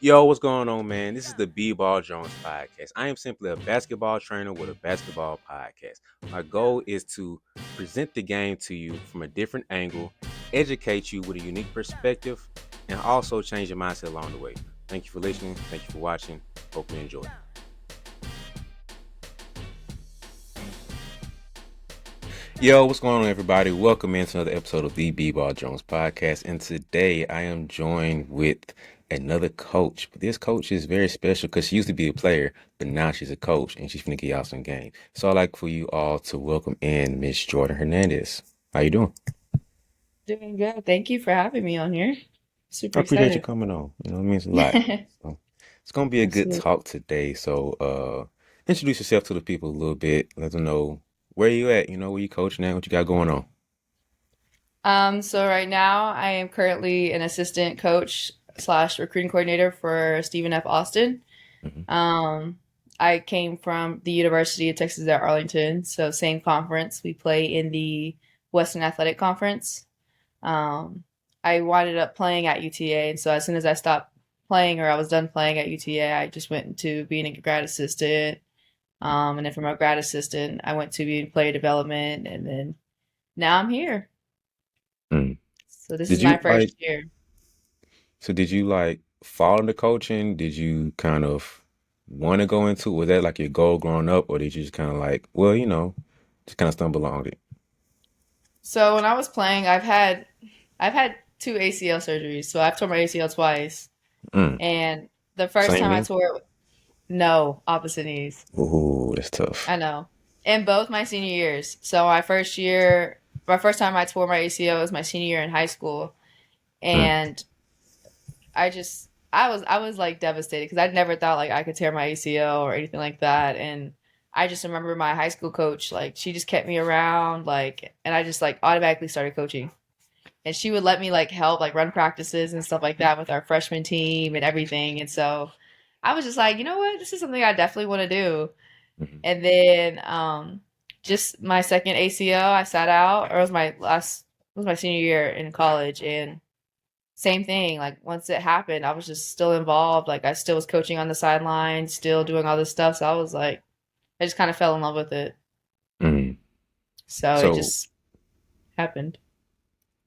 Yo, what's going on, man? This is the BeBall Jones podcast. I am simply a basketball trainer with a basketball podcast. My goal is to present the game to you from a different angle, educate you with a unique perspective, and also change your mindset along the way. Thank you for listening. Thank you for watching. Hope you enjoy. Yo, what's going on, everybody? Welcome into another episode of the BeBall Jones podcast. And today I am joined with another coach. But this coach is very special because she used to be a player, but now she's a coach and she's finna get y'all some game. So I'd like for you all to welcome in Miss Jordynn Hernandez. How you doing? Doing good. Thank you for having me on here. Super I appreciate you excited. coming on. It means a lot. So it's gonna be a good Absolutely. talk today. So introduce yourself to the people a little bit. Let them know where you at, where you coaching at, what you got going on. So right now I am currently an assistant coach slash recruiting coordinator for Stephen F. Austin. Mhm. Um, I came from the University of Texas at Arlington, so same conference. We play in the Western Athletic Conference. Um, I wound up playing at UTA, and so as soon as I stopped playing or I was done playing at UTA, I just went into being a grad assistant. And then from a grad assistant, I went to being player development, and then now I'm here. Mm. So this is Did my you like first year. So did you like fall into coaching? Did you kind of want to go into it? Was that like your goal growing up, or did you just kind of like, well, just kind of stumble along it? So when I was playing, I've had two ACL surgeries. So I've torn my ACL twice, Mm. and the first Same time I knee? tore it, no, opposite knees. Ooh, that's tough. I know. In both my senior years. So my first time I tore my ACL was my senior year in high school, Mm. and I was like devastated because I'd never thought like I could tear my ACL or anything like that. And I just remember my high school coach, like she just kept me around, like, and I just like automatically started coaching. And she would let me like help like run practices and stuff like that with our freshman team and everything. And so I was just like, you know what, this is something I definitely want to do. Mhm. And then just my second ACL, I sat out, or it was my senior year in college, and same thing. Like once it happened, I was just still involved. Like I still was coaching on the sideline, still doing all this stuff. So I was like, I just kind of fell in love with it. Mm. So it So just happened.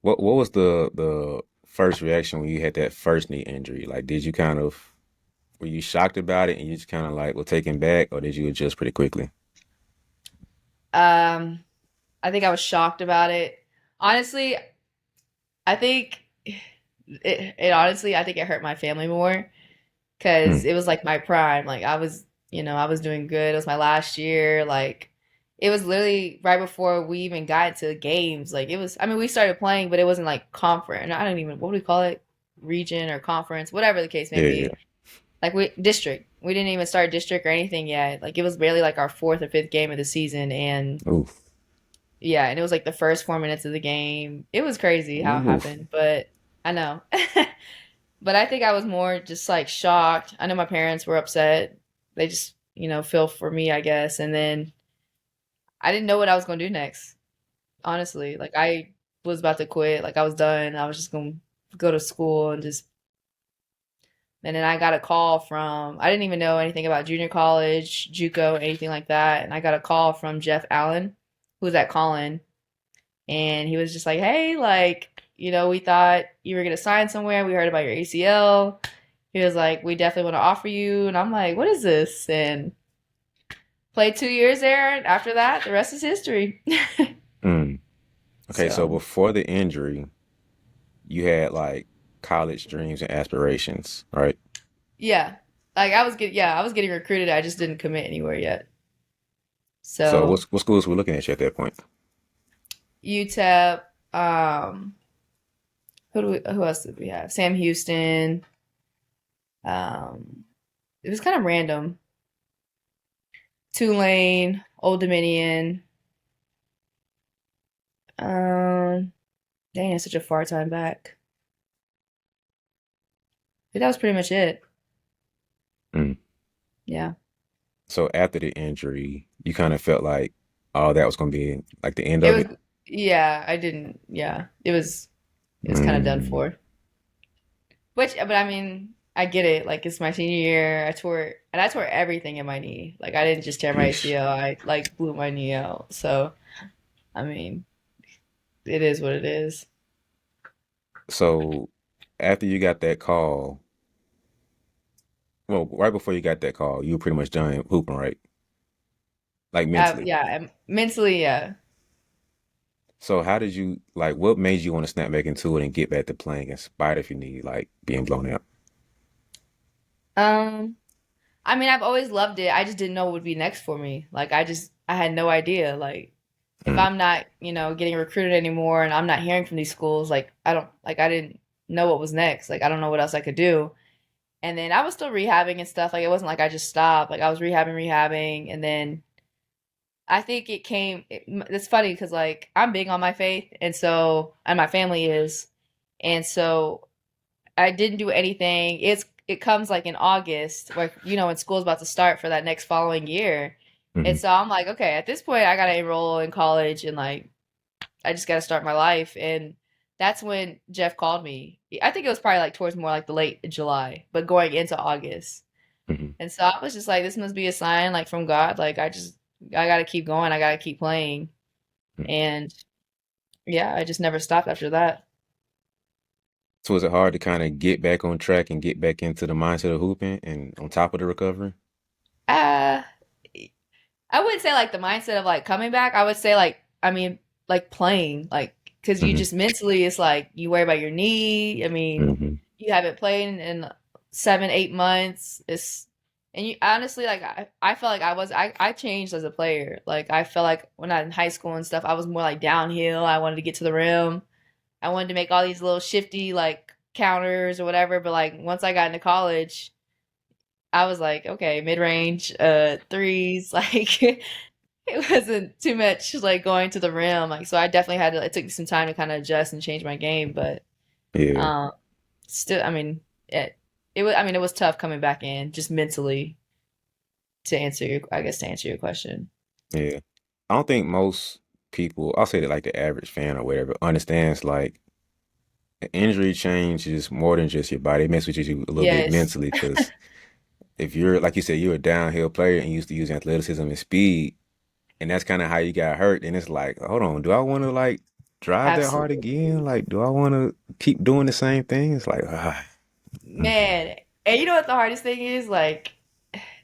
what was the first reaction when you had that first knee injury? Like, did you kind of were you shocked about it and you just kind of like were taken back, or did you adjust pretty quickly? Um, I think I was shocked about it. Honestly, I think it honestly, I think it hurt my family more because Mm. it was like my prime. Like I was doing good. It was my last year. Like it was literally right before we even got into games. Like it was, I mean, we started playing, but it wasn't like conference. I don't even, what do we call it? Region or conference, whatever the case may Yeah, yeah. be. Like district. We didn't even start district or anything yet. Like it was barely like our fourth or fifth game of the season. And Oof. yeah, and it was like the first 4 minutes of the game. It was crazy how it Oof. happened, but I know. But I think I was more just like shocked. I know my parents were upset. They just, feel for me, I guess. And then I didn't know what I was going to do next, honestly. Like I was about to quit. Like I was done. I was just going to go to school and just, and then I got a call from, I didn't even know anything about junior college, JUCO, anything like that. And I got a call from Jeff Allen, who was at Collin. And he was just like, hey, like, we thought you were going to sign somewhere. We heard about your ACL. He was like, we definitely want to offer you. And I'm like, what is this? And played 2 years there. And after that, the rest is history. Mm. Okay, so So, before the injury, you had like college dreams and aspirations, right? yeah. I was getting recruited. I just didn't commit anywhere yet. So So, what schools were looking at you at that point? UTEP, who else did we have? Sam Houston. Um, it was kind of random. Tulane, Old Dominion. Um, Dang, it's such a far time back. I think that was pretty much it. Mm. Yeah. So after the injury, you kind of felt like, oh, that was going to be like the end It of was it. yeah, I didn't yeah. It was kind of done Mm. for. But I mean, I get it. Like it's my senior year. I tore everything in my knee. Like I didn't just tear my Yeesh. ACL. I like blew my knee out. So I mean, it is what it is. So after you got that call, well, right before you got that call, you were pretty much done hooping, right? Like mentally. Yeah, mentally, yeah. So how did you like? What made you want to snap back into it and get back to playing in spite of your knee like being blown out? Um, I mean, I've always loved it. I just didn't know what would be next for me. Like I had no idea. Like if Mm, I'm not, getting recruited anymore and I'm not hearing from these schools, like I didn't know what was next. Like I don't know what else I could do. And then I was still rehabbing and stuff. Like it wasn't like I just stopped. Like I was rehabbing, and then I think it's funny because like I'm big on my faith, and my family is, and so I didn't do anything. It comes like in August, where when school's about to start for that next following year, and hmm so I'm like, okay, at this point I gotta enroll in college, and like I just gotta start my life, and that's when Jeff called me. I think it was probably like towards more like the late July, but going into August. hmm And so I was just like, this must be a sign like from God. Like I gotta keep going. I gotta keep playing. And yeah, I just never stopped after that. So was it hard to kind of get back on track and get back into the mindset of hooping and on top of the recovery? Uh I wouldn't say like the mindset of like coming back. I would say like I mean like playing like because you Hmm just mentally it's like you worry about your knee. I mean hmm you haven't played in 7 8 months. It's and you honestly like I felt like I changed as a player. Like I felt like when I was in high school and stuff, I was more like downhill. I wanted to get to the rim. I wanted to make all these little shifty like counters or whatever. But like once I got into college, I was like, okay, mid range, threes, like it wasn't too much like going to the rim. Like so I definitely had to it took me some time to kind of adjust and change my game, but Yeah, um still I mean it was tough coming back in just mentally to answer your question. yeah. I don't think most people, I'll say that like the average fan or whatever, understands like an injury changes more than just your body. It messes with you a little bit Yes. mentally because if you're, like you said, you're a downhill player and used to use athleticism and speed, and that's kind of how you got hurt, then it's like, hold on, do I want to like drive that hard Absolutely. again? Like, do I want to keep doing the same thing? It's like, mm, Man. And you know what the hardest thing is? Like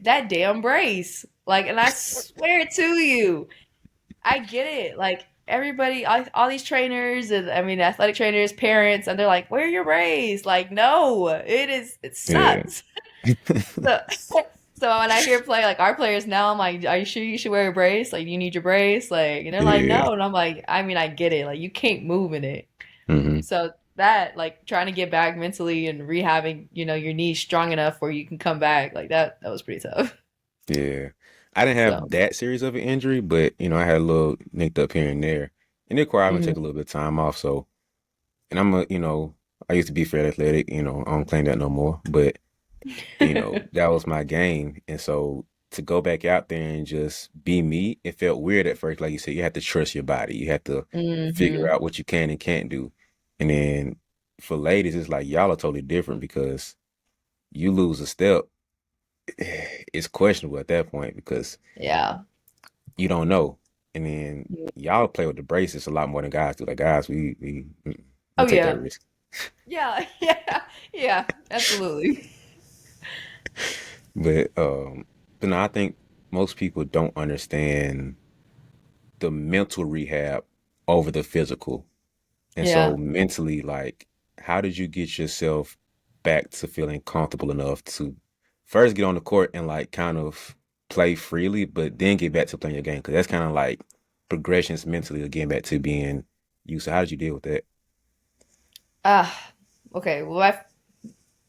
that damn brace. Like, and I swear to you, I get it. Like everybody, all these trainers, and I mean, athletic trainers, parents, and they're like, "Wear your brace." Like, no, it yeah, sucks. So, so when I hear play like our players now, I'm like, "Are you sure you should wear a brace? Like, you need your brace?" Like, and they're like, yeah, "No," and I'm like, I mean, I get it. Like, you can't move in it. hmm So that, like, trying to get back mentally and rehabbing, your knees strong enough where you can come back, like that was pretty tough. yeah. I didn't So, have that serious of an injury, but I had a little nicked up here and there, and it required me to take a mhm. little bit of time off. So, and I used to be fairly athletic. I don't claim that no more, but that was my game. And so to go back out there and just be me, it felt weird at first. Like you said, you have to trust your body. You have to figure Hmm. out what you can and can't do. And then for ladies, it's like y'all are totally different because you lose a step, it's questionable at that point because Yeah. you don't know. And then y'all play with the braces a lot more than guys do. Like guys, we Oh don't take that yeah. risk. Yeah. Yeah. Yeah. Absolutely. But no, I think most people don't understand the mental rehab over the physical. And so Yeah. mentally, like, how did you get yourself back to feeling comfortable enough to first get on the court and like kind of play freely, but then get back to playing your game? Because that's kind of like progressions mentally of getting back to being you. So how did you deal with that? Ah. Okay. Well,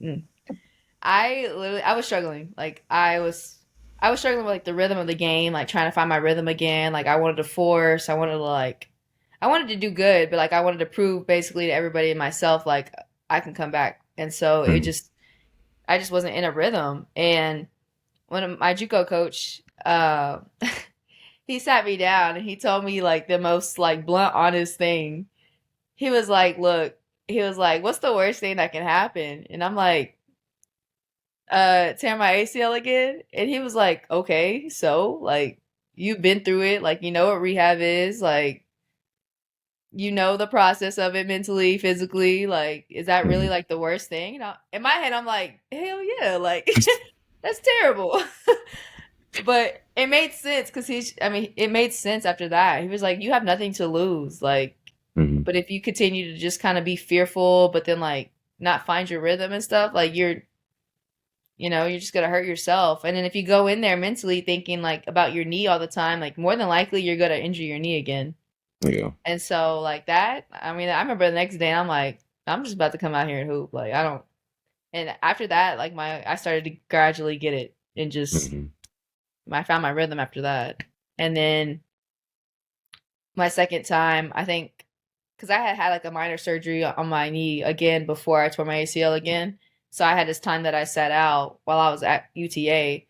mm. I was struggling. Like I was struggling with like the rhythm of the game, like trying to find my rhythm again. Like I wanted to force, I wanted to do good, but like I wanted to prove basically to everybody and myself like I can come back. And so Mhm. I just wasn't in a rhythm. And when my JUCO coach he sat me down and he told me like the most like blunt honest thing. He was like, "Look, he was like, what's the worst thing that can happen?" And I'm like, tear my ACL again, and he was like, "Okay, so like you've been through it, like you know what rehab is, like you know the process of it mentally, physically, like is that really Mhm. like the worst thing?" In my head, I'm like, "Hell yeah, like that's terrible." But it made sense because I mean, it made sense after that. He was like, "You have nothing to lose, like, Mhm. but if you continue to just kind of be fearful, but then like not find your rhythm and stuff, like you're just gonna hurt yourself. And then if you go in there mentally thinking like about your knee all the time, like more than likely you're gonna injure your knee again. Yeah. And so like that, I mean, I remember the next day and I'm like, I'm just about to come out here and hoop. Like I don't. And after that, like I started to gradually get it and just Mhm. I found my rhythm after that. And then my second time, I think, because I had had like a minor surgery on my knee again before I tore my ACL again. So I had this time that I sat out while I was at UTA.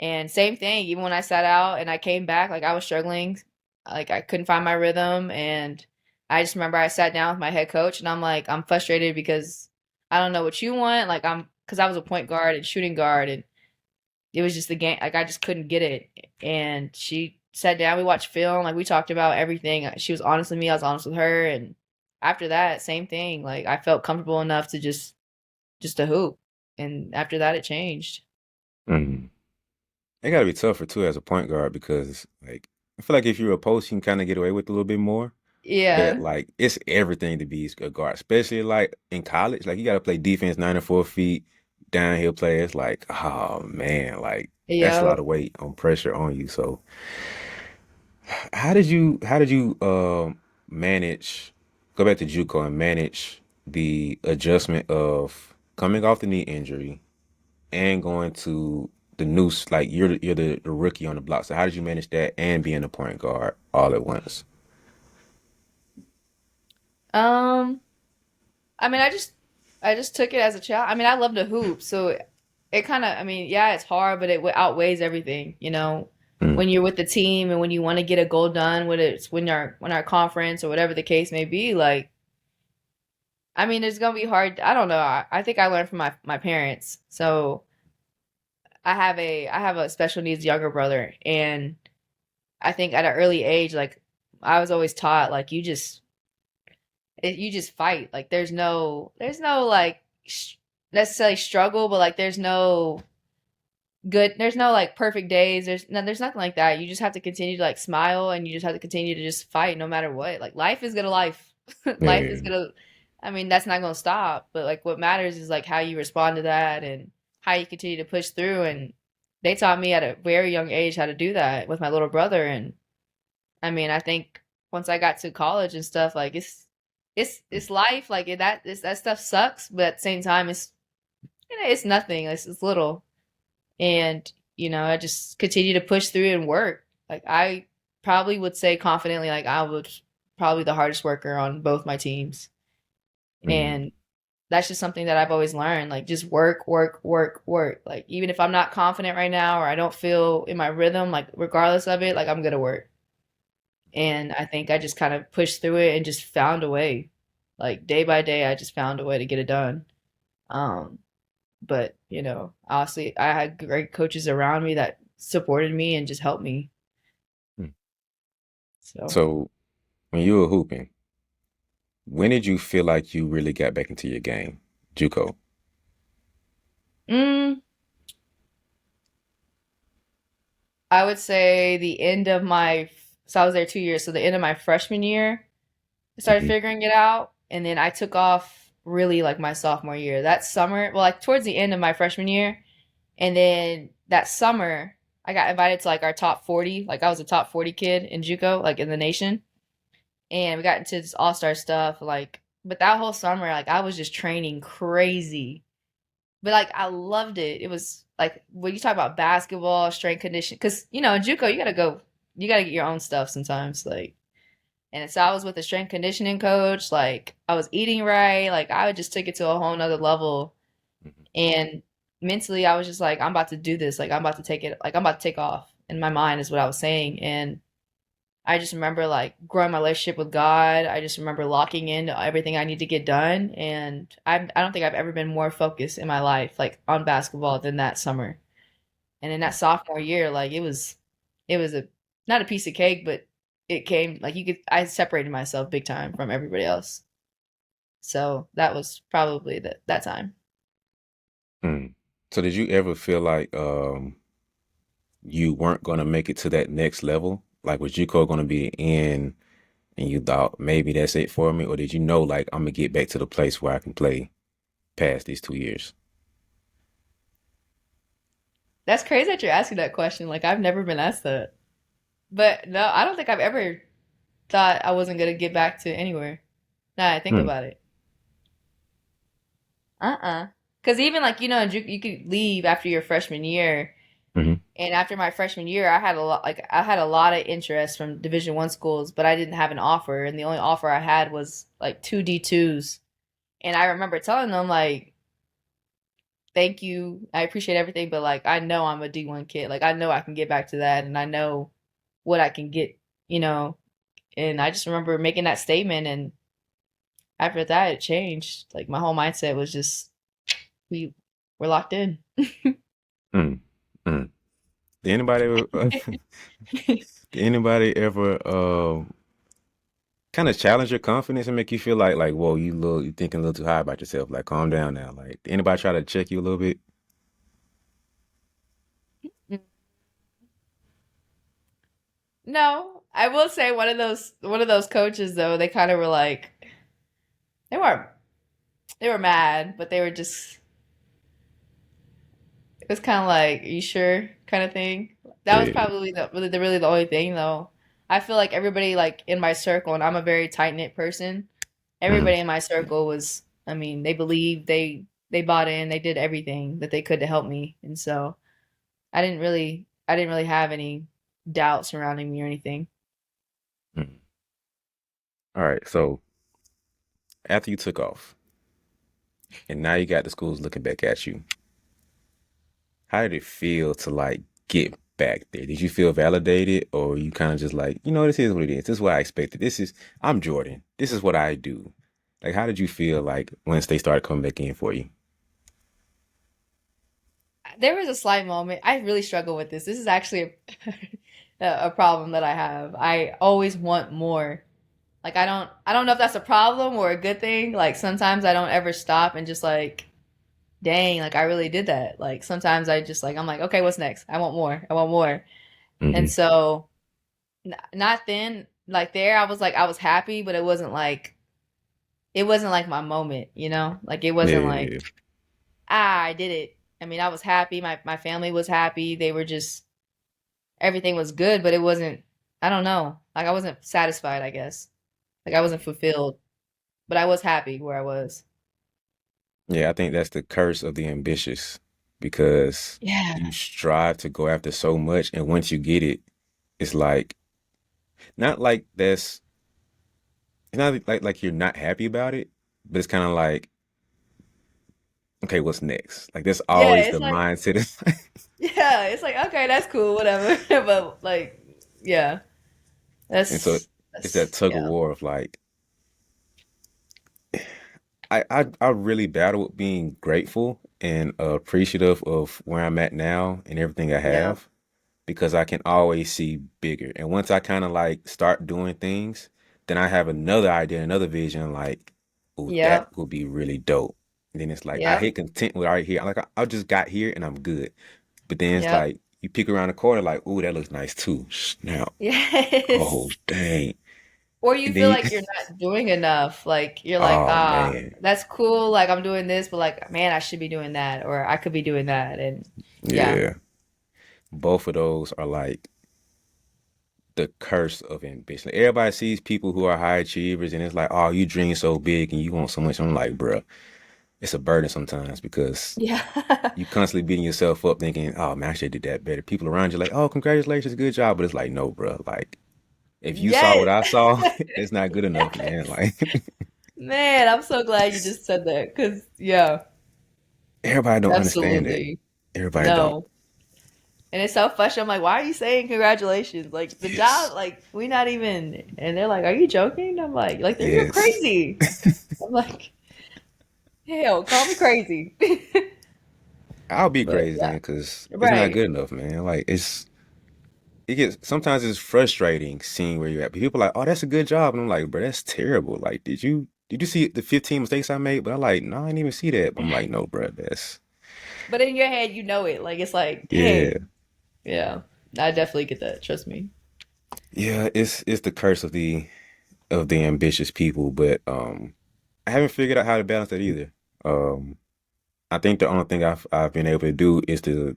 And same thing, even when I sat out and I came back, like I was struggling, like I couldn't find my rhythm. And I just remember I sat down with my head coach and I'm like, I'm frustrated because I don't know what you want. Because I was a point guard and shooting guard and it was just the game. Like I just couldn't get it. And she sat down, we watched film, like we talked about everything. She was honest with me, I was honest with her. And after that, same thing. Like I felt comfortable enough to just to hoop. And after that, it changed. Mhm. It gotta be tougher too as a point guard because like I feel like if you're a post, you can kind of get away with a little bit more. But Yeah. like it's everything to be a guard, especially like in college. Like you gotta play defense 94 feet, downhill play. It's like, oh man, like that's a Yeah. lot of weight on pressure on you. So how did you manage go back to JUCO and manage the adjustment of coming off the knee injury and going to the noose, like you're the rookie on the block. So how did you manage that and being a point guard all at once? Um, I mean, I just took it as a challenge. I mean, I love to hoop, so it kind of, I mean, yeah, it's hard, but it outweighs everything, Mm, when you're with the team and when you want to get a goal done, whether it's when our conference or whatever the case may be, like, I mean, it's gonna be hard. I don't know. I think I learned from my parents. So I have a special needs younger brother, and I think at an early age, like I was always taught, like you just fight. Like there's no like necessarily struggle, but like there's no like perfect days. There's nothing like that. You just have to continue to like smile and you just have to continue to just fight no matter what. Like life is gonna life. Life is yeah. gonna I mean, that's not gonna stop. But like what matters is like how you respond to that and how you continue to push through. And they taught me at a very young age how to do that with my little brother. And I mean, I think once I got to college and stuff, like it's life. Like that stuff sucks, but at the same time, it's nothing. It's little, and I just continue to push through and work. Like I probably would say confidently, like I was probably the hardest worker on both my teams, Mm, and that's just something that I've always learned. Like just work, work, work, work. Like even if I'm not confident right now or I don't feel in my rhythm, like regardless of it, like I'm gonna work. And I think I just kind of pushed through it and just found a way. Like day by day, I just found a way to get it done. Um, but honestly, I had great coaches around me that supported me and just helped me. mm. So, So when you were hooping, when did you feel like you really got back into your game? JUCO. mm, I would say the end of so I was there 2 years. So the end of my freshman year, I started Hmm. figuring it out, and then I took off really like my sophomore year. That summer, well, like towards the end of my freshman year, and then that summer, I got invited to like our top 40. Like I was a top 40 kid in JUCO, like in the nation. And we got into this all-star stuff. Like, but that whole summer, like I was just training crazy. But like I loved it. It was like when you talk about basketball, strength condition, because in JUCO, you gotta get your own stuff sometimes. Like, and so I was with a strength conditioning coach. Like I was eating right. Like I just took it to a whole nother level. And mentally, I was just like, I'm about to do this. Like I'm about to take it. Like I'm about to take off. In my mind is what I was saying. And I just remember like growing my relationship with God. I just remember locking in everything I need to get done, and I don't think I've ever been more focused in my life like on basketball than that summer. And in that sophomore year, like it was a not a piece of cake, but it came like you could I separated myself big time from everybody else. So that was probably that time. Mm. So did you ever feel like you weren't gonna make it to that next level? Like was JUCO gonna be in and you thought maybe that's it for me? Or did you know like I'm gonna get back to the place where I can play past these 2 years? That's crazy that you're asking that question. Like I've never been asked that. But no, I don't think I've ever thought I wasn't gonna get back to anywhere. Now I think Hmm. about it. Because even like you could leave after your freshman year, Hmm. and after my freshman year, I had a lot of interest from Division 1 schools, but I didn't have an offer, and the only offer I had was like two D2s. And I remember telling them like, "Thank you, I appreciate everything, but like I know I'm a D1 kid. Like I know I can get back to that, and I know what I can get, you know." And I just remember making that statement, and after that, it changed. Like my whole mindset was just we we're locked in. Mm. Mm. Did anybody ever, did anybody ever kind of challenge your confidence and make you feel like whoa you thinking a little too high about yourself, like calm down now, like did anybody try to check you a little bit? No, I will say one of those coaches though, they kind of were like they weren't they were mad, but they were just it was kind of like, "Are you sure?" kind of thing. That was Yeah. probably the only thing though. I feel like everybody like in my circle, and I'm a very tight knit person. Hmm. Everybody in my circle was, I mean, they believed, they bought in, they did everything that they could to help me, and so I didn't really have any doubt surrounding me or anything. All right, so after you took off and now you got the schools looking back at you, how did it feel to like get back there? Did you feel validated or you kind of just like, this is what it is. This is what I expected. I'm Jordynn. This is what I do. Like, how did you feel like once they started coming back in for you? There was a slight moment. I really struggle with this. This is actually a problem that I have. I always want more. Like I don't know if that's a problem or a good thing. Like sometimes I don't ever stop and just like, dang, like I really did that. Like sometimes I just like I'm like, okay, what's next? I want more. I want more. And Hmm. so not then like there I was happy, but it wasn't like my moment, you know? Like it wasn't like, Yeah. I did it. I mean, I was happy. My family was happy. They were just everything was good, but it wasn't, I don't know. Like I wasn't satisfied, I guess. Like I wasn't fulfilled, but I was happy where I was. Yeah, I think that's the curse of the ambitious because Yeah. you strive to go after so much, and once you get it, it's like not like that's it's not like you're not happy about it, but it's kind of like, okay, what's next? Like that's Yeah, always it's the like mindset. yeah, it's like okay, that's cool, whatever. But like yeah, And so it's that tug of yeah. war of like I really battle with being grateful and appreciative of where I'm at now and everything I Yeah. have because I can always see bigger. And once I kind of like start doing things, then I have another idea, another vision like, oh, that Yep. would be really dope. And then it's like I Yep. hit content with right here. Like I just got here and I'm good. But then it's Yep. like you peek around the corner like, oh, that looks nice too. Snap. Oh, Yes. dang. Or you And feel then like you're not doing enough. Like you're like, oh man. that's cool. Like I'm doing this, but like, man, I should be doing that, or I could be doing that. And yeah, Yeah. Both of those are like the curse of ambition. Everybody sees people who are high achievers and it's like, oh, you dream so big and you want so much. I'm like, bruh, it's a burden sometimes because yeah, you constantly beating yourself up thinking, oh man, I should have did that better. People around you like, oh, congratulations, good job. But it's like, no, bruh. Like, if you saw what yes, I saw, it's not good enough, man. yes, Like, man. I'm so glad you just said that because yeah, everybody don't understand that. absolutely. Everybody don't. No, And it's so frustrating. I'm like, why are you saying congratulations? Like the Yes. job, like we not even. And they're like, are you joking? I'm like you're Yes. crazy. I'm like, hell, call me crazy. I'll be But crazy then yeah, because it's not right. good enough, man. Like it gets sometimes it's frustrating seeing where you're at. People are like, oh, that's a good job. And I'm like, bro, that's terrible. Like, did you see the 15 mistakes I made? But I'm like, no, I didn't even see that. But I'm like, no, bro, that's But in your head, you know it. Like it's like, yeah. dang, yeah. I definitely get that. Trust me. Yeah, it's the curse of the ambitious people, but I haven't figured out how to balance that either. Um I think the only thing I've been able to do is to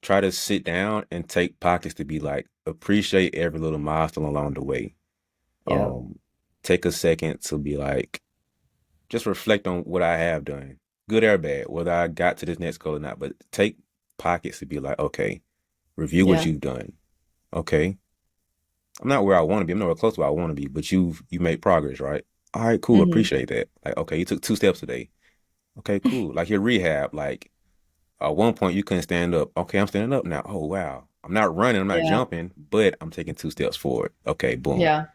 try to sit down and take pockets to be like appreciate every little milestone along the way. Yeah. Take a second to be like just reflect on what I have done, good or bad, whether I got to this next goal or not. But take pockets to be like, okay, review what Yeah. you've done. Okay, I'm not where I want to be. I'm nowhere close to where I want to be, but you made progress, right? All right, cool. Hmm. Appreciate that. Like, okay, you took 2 steps today. Okay, cool. Like your rehab, like at one point you couldn't stand up. Okay, I'm standing up now. Oh wow. I'm not running, I'm not Yeah. jumping, but I'm taking 2 steps forward. Okay, boom. Yeah.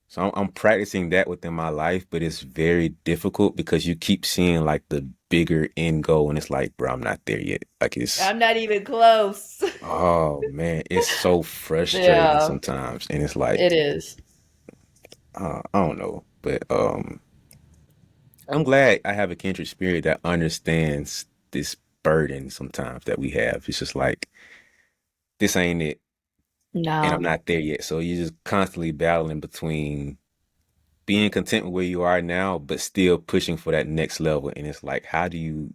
So I'm practicing that within my life, but it's very difficult because you keep seeing like the bigger end goal, and it's like, bro, I'm not there yet. Like it's, I'm not even close. oh man, it's so frustrating Yeah, sometimes, and it's it like, is. I don't know, but I'm glad I have a kindred spirit that understands this burden sometimes that we have. It's just like this ain't it, and I'm No. not there yet. So you're just constantly battling between being content with where you are now, but still pushing for that next level. And it's like, how do you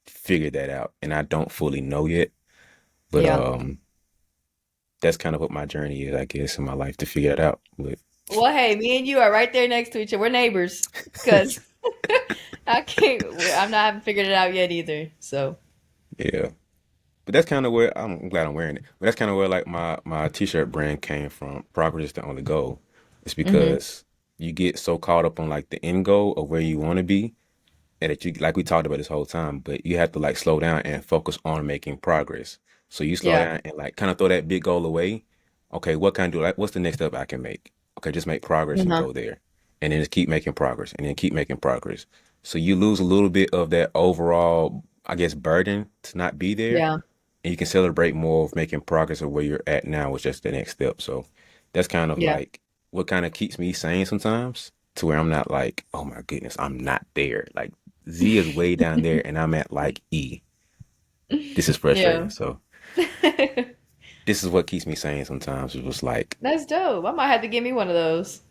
figure that out? And I don't fully know yet, but Yeah. that's kind of what my journey is, I guess, in my life to figure it out. But Well, hey, me and you are right there next to each other. We're neighbors. Cause I can't. I'm not. I haven't figured it out yet either. So. yeah, but that's kind of where I'm glad I'm wearing it. But that's kind of where like my t-shirt brand came from. Progress is the only goal. It's Hmm. because you get so caught up on like the end goal of where you want to be, and that you like we talked about this whole time, but you have to like slow down and focus on making progress. So you slow Yeah. down and like kind of throw that big goal away. Okay, what can I do? Like, what's the next step I can make? Okay, just make progress and Uh-huh. go there, and then just keep making progress, and then keep making progress. So you lose a little bit of that overall, I guess, burden to not be there, Yeah. and you can celebrate more of making progress of where you're at now, which is the next step. So that's kind of Yeah. like what kind of keeps me sane sometimes, to where I'm not like, oh my goodness, I'm not there. Like Z is way down there, and I'm at like E. This is frustrating. Yeah. So this is what keeps me sane sometimes. It was like, That's dope. I might have to get me one of those.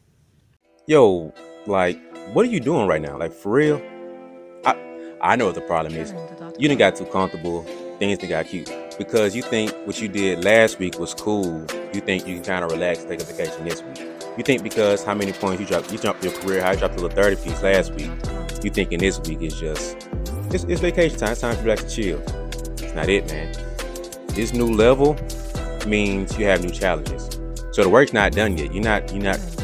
yo, like, what are you doing right now? Like for real? I I know what the problem is. You didn't got too comfortable. Things done got cute because you think what you did last week was cool. You think you can kind of relax, take a vacation this week. You think because how many points you jumped your career high, you dropped to the 30 piece last week. You thinking this week is just it's vacation time. It's time to relax and chill. It's not it, man. This new level means you have new challenges. So the work's not done yet. You're not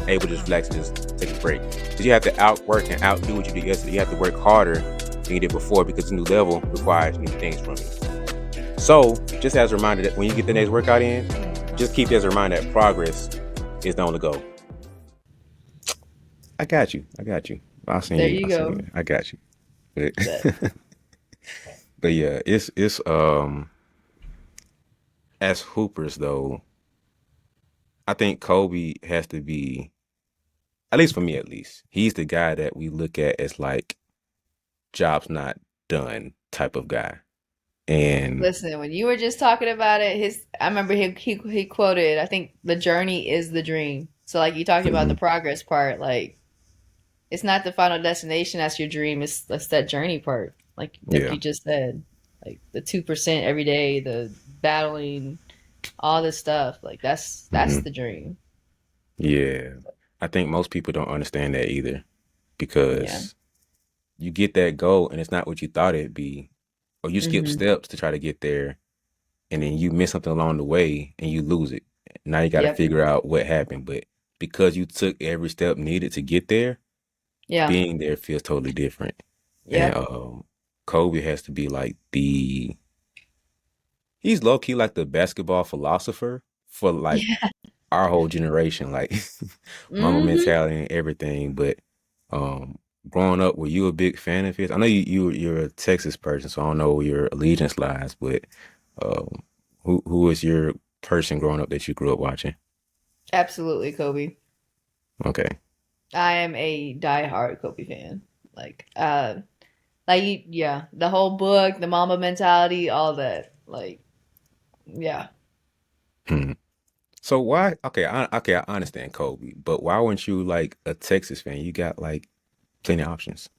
able to just relax and just take a break. Because you have to outwork and outdo what you did yesterday. You have to work harder than you did before because the new level requires new things from you. So just as a reminder that when you get the next workout in, just keep as a reminder that progress is the only goal. I got you. I got you. I'll send There you. you I'll send go. you. I got you. That. But, but yeah, it's as hoopers though, I think Kobe has to be, at least for me at least, he's the guy that we look at as like jobs not done type of guy. And Listen, when you were just talking about it, his I remember he quoted, I think the journey is the dream. So like you talking about the mhm, progress part, like it's not the final destination that's your dream, it's that's that journey part. Like yeah, you just said. Like the 2% every day, the battling, all this stuff. Like that's hmm the dream. yeah. I think most people don't understand that either Yeah. because you get that goal and it's not what you thought it'd be, or you skip Hmm. steps to try to get there, and then you miss something along the way and you lose it. Now you got to Yep. figure out what happened, but because you took every step needed to get there, Yeah. being there feels totally different. And Yep. Kobe has to be like the he's low key like the basketball philosopher for like Yeah. our whole generation, like Mamba Hmm. mentality and everything. But um, growing up, were you a big fan of his? I know you're a Texas person, so I don't know where your allegiance lies. But um, who is your person growing up that you grew up watching? Absolutely, Kobe. Okay. I am a diehard Kobe fan. Like, yeah, the whole book, the Mamba mentality, all that. Like, yeah. Hmm. So why? Okay, I understand Kobe, but why weren't you like a Texas fan? You got like plenty of options.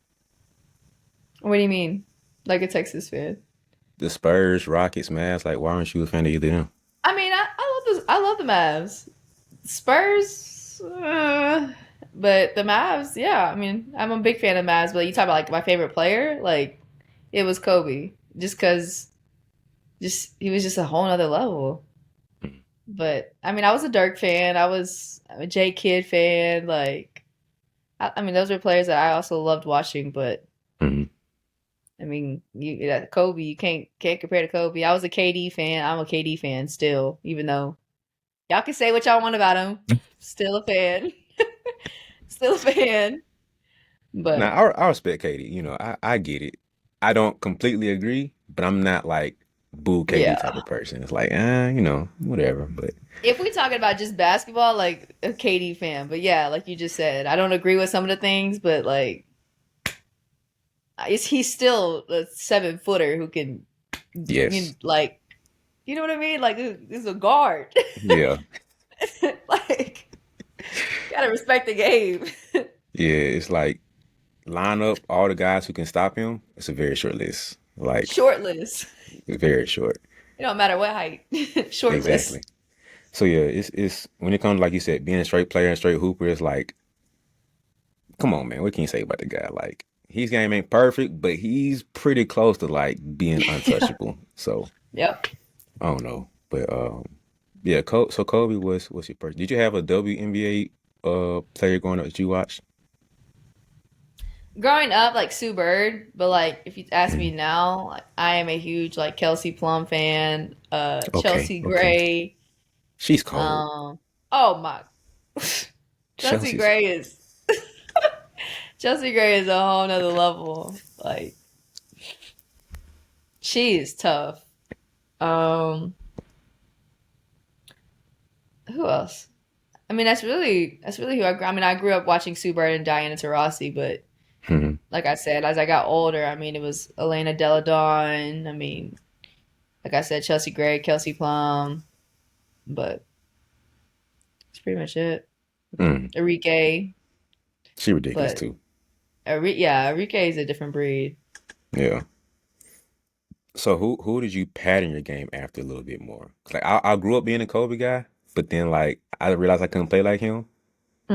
What do you mean? Like a Texas fan? The Spurs, Rockets, Mavs. Like, why aren't you a fan of either of them? I mean, I love this. I love the Mavs. Spurs, but the Mavs, yeah. I mean, I'm a big fan of Mavs. But you talk about like my favorite player, like it was Kobe, just because, just he was just a whole nother level. But I mean, I was a Dirk fan. I'm a J Kidd fan. Like, I mean, those were players that I also loved watching. But Mm-hmm. I mean, Kobe, you can't compare to Kobe. I was a KD fan. I'm a KD fan still, even though y'all can say what y'all want about him. Still a fan. Still a fan. Now, But I respect Katie. I get it. I don't completely agree, but I'm not like boo KD yeah. type of person. It's like, whatever. But If we talking about just basketball, like a KD fan. But yeah, like you just said, I don't agree with some of the things, but like he's still a 7 footer who can, yes, like, you know what I mean? Like this is a guard. yeah, Like, gotta respect the game. yeah. It's like line up all the guys who can stop him. It's a very short list. Like Short list. very short. It don't matter what height. Short list. Exactly. So yeah, it's when it comes like you said, being a straight player and straight hooper, it's like, come on, man, what can you say about the guy? Like his game ain't perfect, but he's pretty close to like being untouchable. So Yep. I don't know, but yeah. So Kobe was your person. Did you have a WNBA player growing up that you watched? Growing up, like Sue Bird, but like if you ask me Mhm. now, like, I am a huge like Kelsey Plum fan, Okay, Chelsea okay. Gray. She's cold. Um, oh my, Chelsea Chelsea's. Gray is Chelsea Gray is a whole nother level. Like she is tough. Um, who else? I mean, that's really who I mean, I grew up watching Sue Bird and Diana Taurasi, but Mhm. like I said, as I got older, I mean, it was Elena Delle Donne. I mean, like I said, Chelsea Gray, Kelsey Plum, but that's pretty much it. Mm. Enrique, She ridiculous but too. Yeah, Enrique is a different breed. Yeah. So who did you pattern your game after a little bit more? 'Cause, like I grew up being a Kobe guy, but then like I realized I couldn't play like him.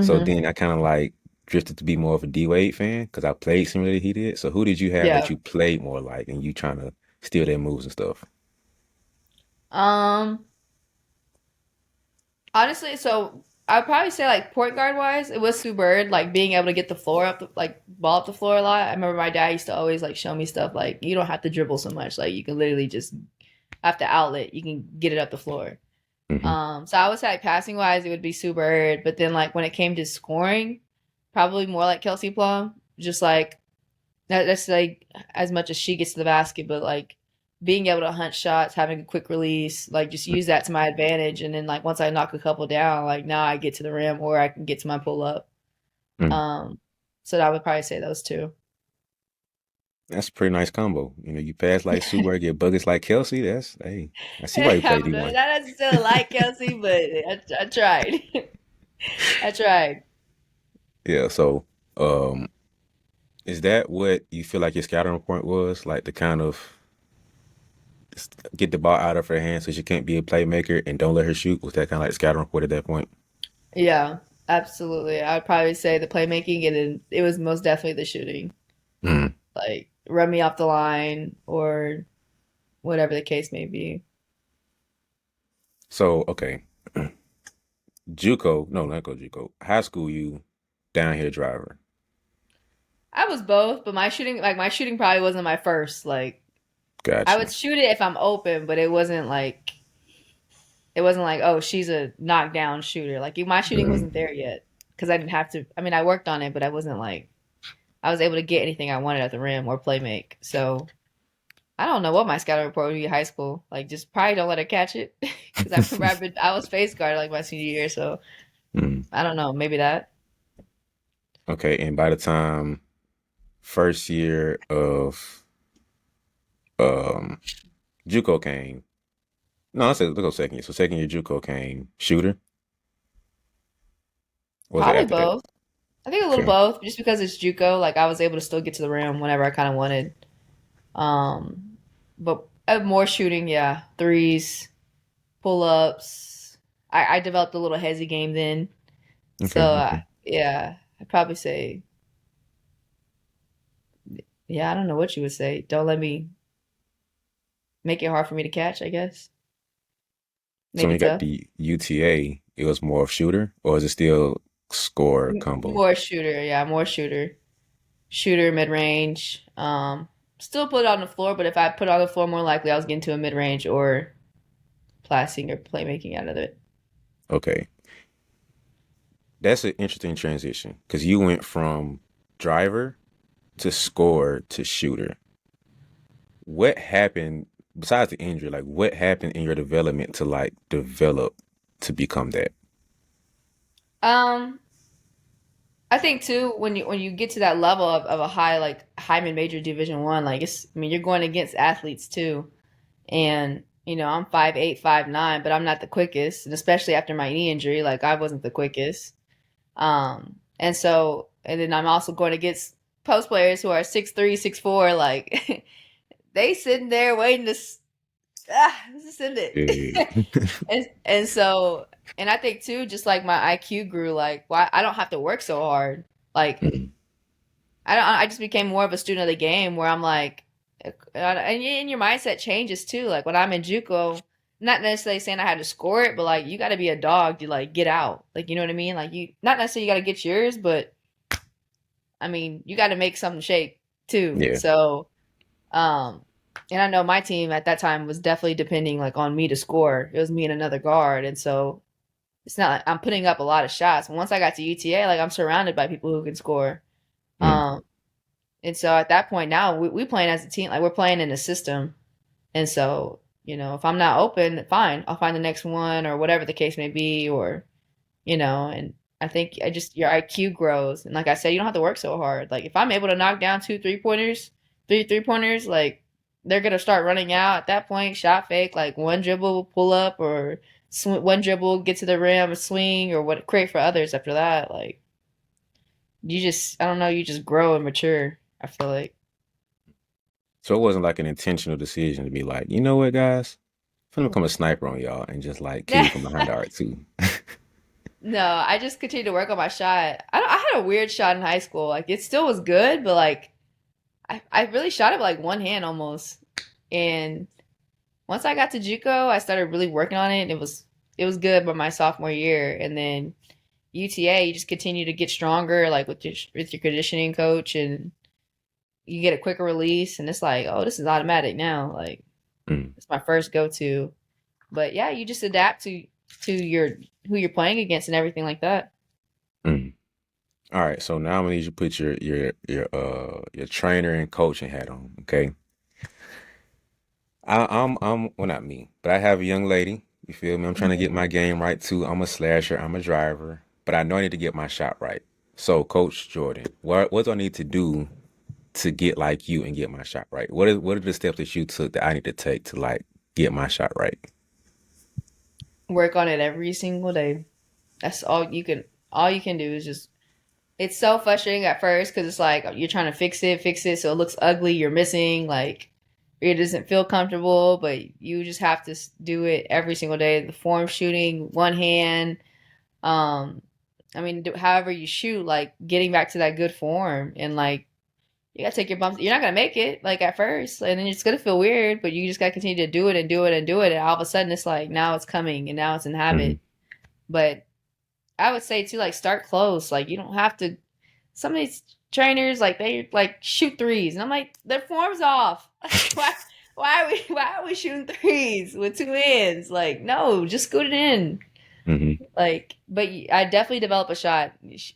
So Hmm. then I kind of like drifted to be more of a D Wade fan because I played similar to he did. So who did you have that Yeah. you played more like and you trying to steal their moves and stuff? Um. Honestly, so I'd probably say like point guard wise, it was Sue Bird, like being able to get the floor up, like ball up the floor a lot. I remember my dad used to always like show me stuff like you don't have to dribble so much, like you can literally just after outlet, you can get it up the floor. Hmm. So I would say like passing wise, it would be Sue Bird, but then like when it came to scoring, probably more like Kelsey Plum, just like that's like as much as she gets to the basket, but like being able to hunt shots, having a quick release, like just use that to my advantage. And then like once I knock a couple down, like now I get to the rim or I can get to my pull up. Mm. Um, so I would probably say those two. That's a pretty nice combo. You pass like Super, get buckets like Kelsey. That's hey, I see why you play I'm D1. not necessarily like Kelsey, but I tried. I tried. Yeah, so um is that what you feel like your scouting report was? Like to kind of get the ball out of her hands so she can't be a playmaker and don't let her shoot? Was that kind of like the scouting report at that point? Yeah, absolutely. I'd probably say the playmaking and then it was most definitely the shooting. Mm. Like run me off the line or whatever the case may be. So, okay. JUCO, no, not go JUCO. High school, you down here driver. I was both, but my shooting probably wasn't my first. Like I Got you. would shoot it if I'm open, but it wasn't like, oh, she's a knockdown shooter. Like my shooting Mm. wasn't there yet because I didn't have to. I mean, I worked on it, but I wasn't like I was able to get anything I wanted at the rim or play make. So I don't know what my scouting report would be in high school. Like, just probably don't let her catch it because I remember I was face guard like my senior year. So Mm. I don't know, maybe that. Okay, and by the time first year of um JUCO came, no, let's go second year. So second year JUCO came, shooter. What was it Probably after that? both. I think a little Okay, both, just because it's JUCO. Like I was able to still get to the rim whenever I kind of wanted. Um, but more shooting, yeah, threes, pull ups. I developed a little hezzy game then, so okay, okay. yeah, I'd probably say, yeah, I don't know what you would say. Don't let me make it hard for me to catch, I guess. So when Maybe you got tough. the UTA, it was more of shooter, or is it still score combo? More shooter, yeah, more shooter. Shooter, mid range. Still put it on the floor, but if I put it on the floor, more likely I was getting to a mid range or passing or playmaking out of it. Okay, that's an interesting transition because you went from driver to score to shooter. What happened besides the injury? Like, what happened in your development to like develop to become that? Um, I think too when you get to that level of a high like high mid major Division 1, like I mean you're going against athletes too, and I'm 5'8", 5'9", but I'm not the quickest, and especially after my knee injury, like I wasn't the quickest. And then I'm also going against post players who are 6'3", 6'4", like they sitting there waiting to just send it. Yeah. and so and I think too, just like my IQ grew, like why I don't have to work so hard. Like Mm. I just became more of a student of the game where I'm like, and your mindset changes too. Like when I'm in JUCO, not necessarily saying I had to score it, but like you got to be a dog to like get out. Like you know what I mean? Like you not necessarily you got to get yours, but I mean you got to make something shake too. Yeah. So um, and I know my team at that time was definitely depending like on me to score. It was me and another guard, and so it's not like I'm putting up a lot of shots. And once I got to UTA, like I'm surrounded by people who can score. Mm. Um, and so at that point now we playing as a team, like we're playing in a system. And so, if I'm not open, fine, I'll find the next one or whatever the case may be, or, and I think I just your IQ grows. And like I said, you don't have to work so hard. Like if I'm able to knock down two three-pointers, three-pointers, like they're gonna start running out at that point, shot fake, like one dribble, pull up, or one dribble, get to the rim, swing, or what create for others after that. Like I don't know, you just grow and mature, I feel like. So it wasn't like an intentional decision to be like, you know what, guys, I'm gonna become a sniper on y'all and just like kill you from behind the arc too. No, I just continued to work on my shot. I had a weird shot in high school. Like it still was good, but like I really shot it with like one hand almost. And once I got to JUCO, I started really working on it, and it was good by my sophomore year. And then UTA, you just continue to get stronger, like with your conditioning coach, and you get a quicker release, and it's like, oh, this is automatic now. Like Mm. it's my first go to. But yeah, you just adapt to your who you're playing against and everything like that. Mm. All right, so now I'm gonna need you to put your trainer and coaching hat on, okay? I'm well not me, but I have a young lady. You feel me? I'm trying to get Mhm. my game right too. I'm a slasher, I'm a driver, but I know I need to get my shot right. So, Coach Jordynn, what do I need to do to get like you and get my shot right? What are the steps that you took that I need to take to like get my shot right? Work on it every single day. That's all you can do is just it's so frustrating at first because it's like you're trying to fix it so it looks ugly, you're missing, like it doesn't feel comfortable, but you just have to do it every single day. The form shooting, one hand, um, I mean, however you shoot, like getting back to that good form, and like you gotta take your bumps. You're not gonna make it like at first, and then it's gonna feel weird, but you just gotta continue to do it and do it and do it, and all of a sudden it's like now it's coming and now it's in Mm. habit. But I would say too, like start close. Like you don't have to. Some of these trainers, like they like shoot threes, and I'm like, their form's off. Why? why are we shooting threes with two hands? Like, no, just scoot it in. Hmm. Like, but I definitely develop a shot.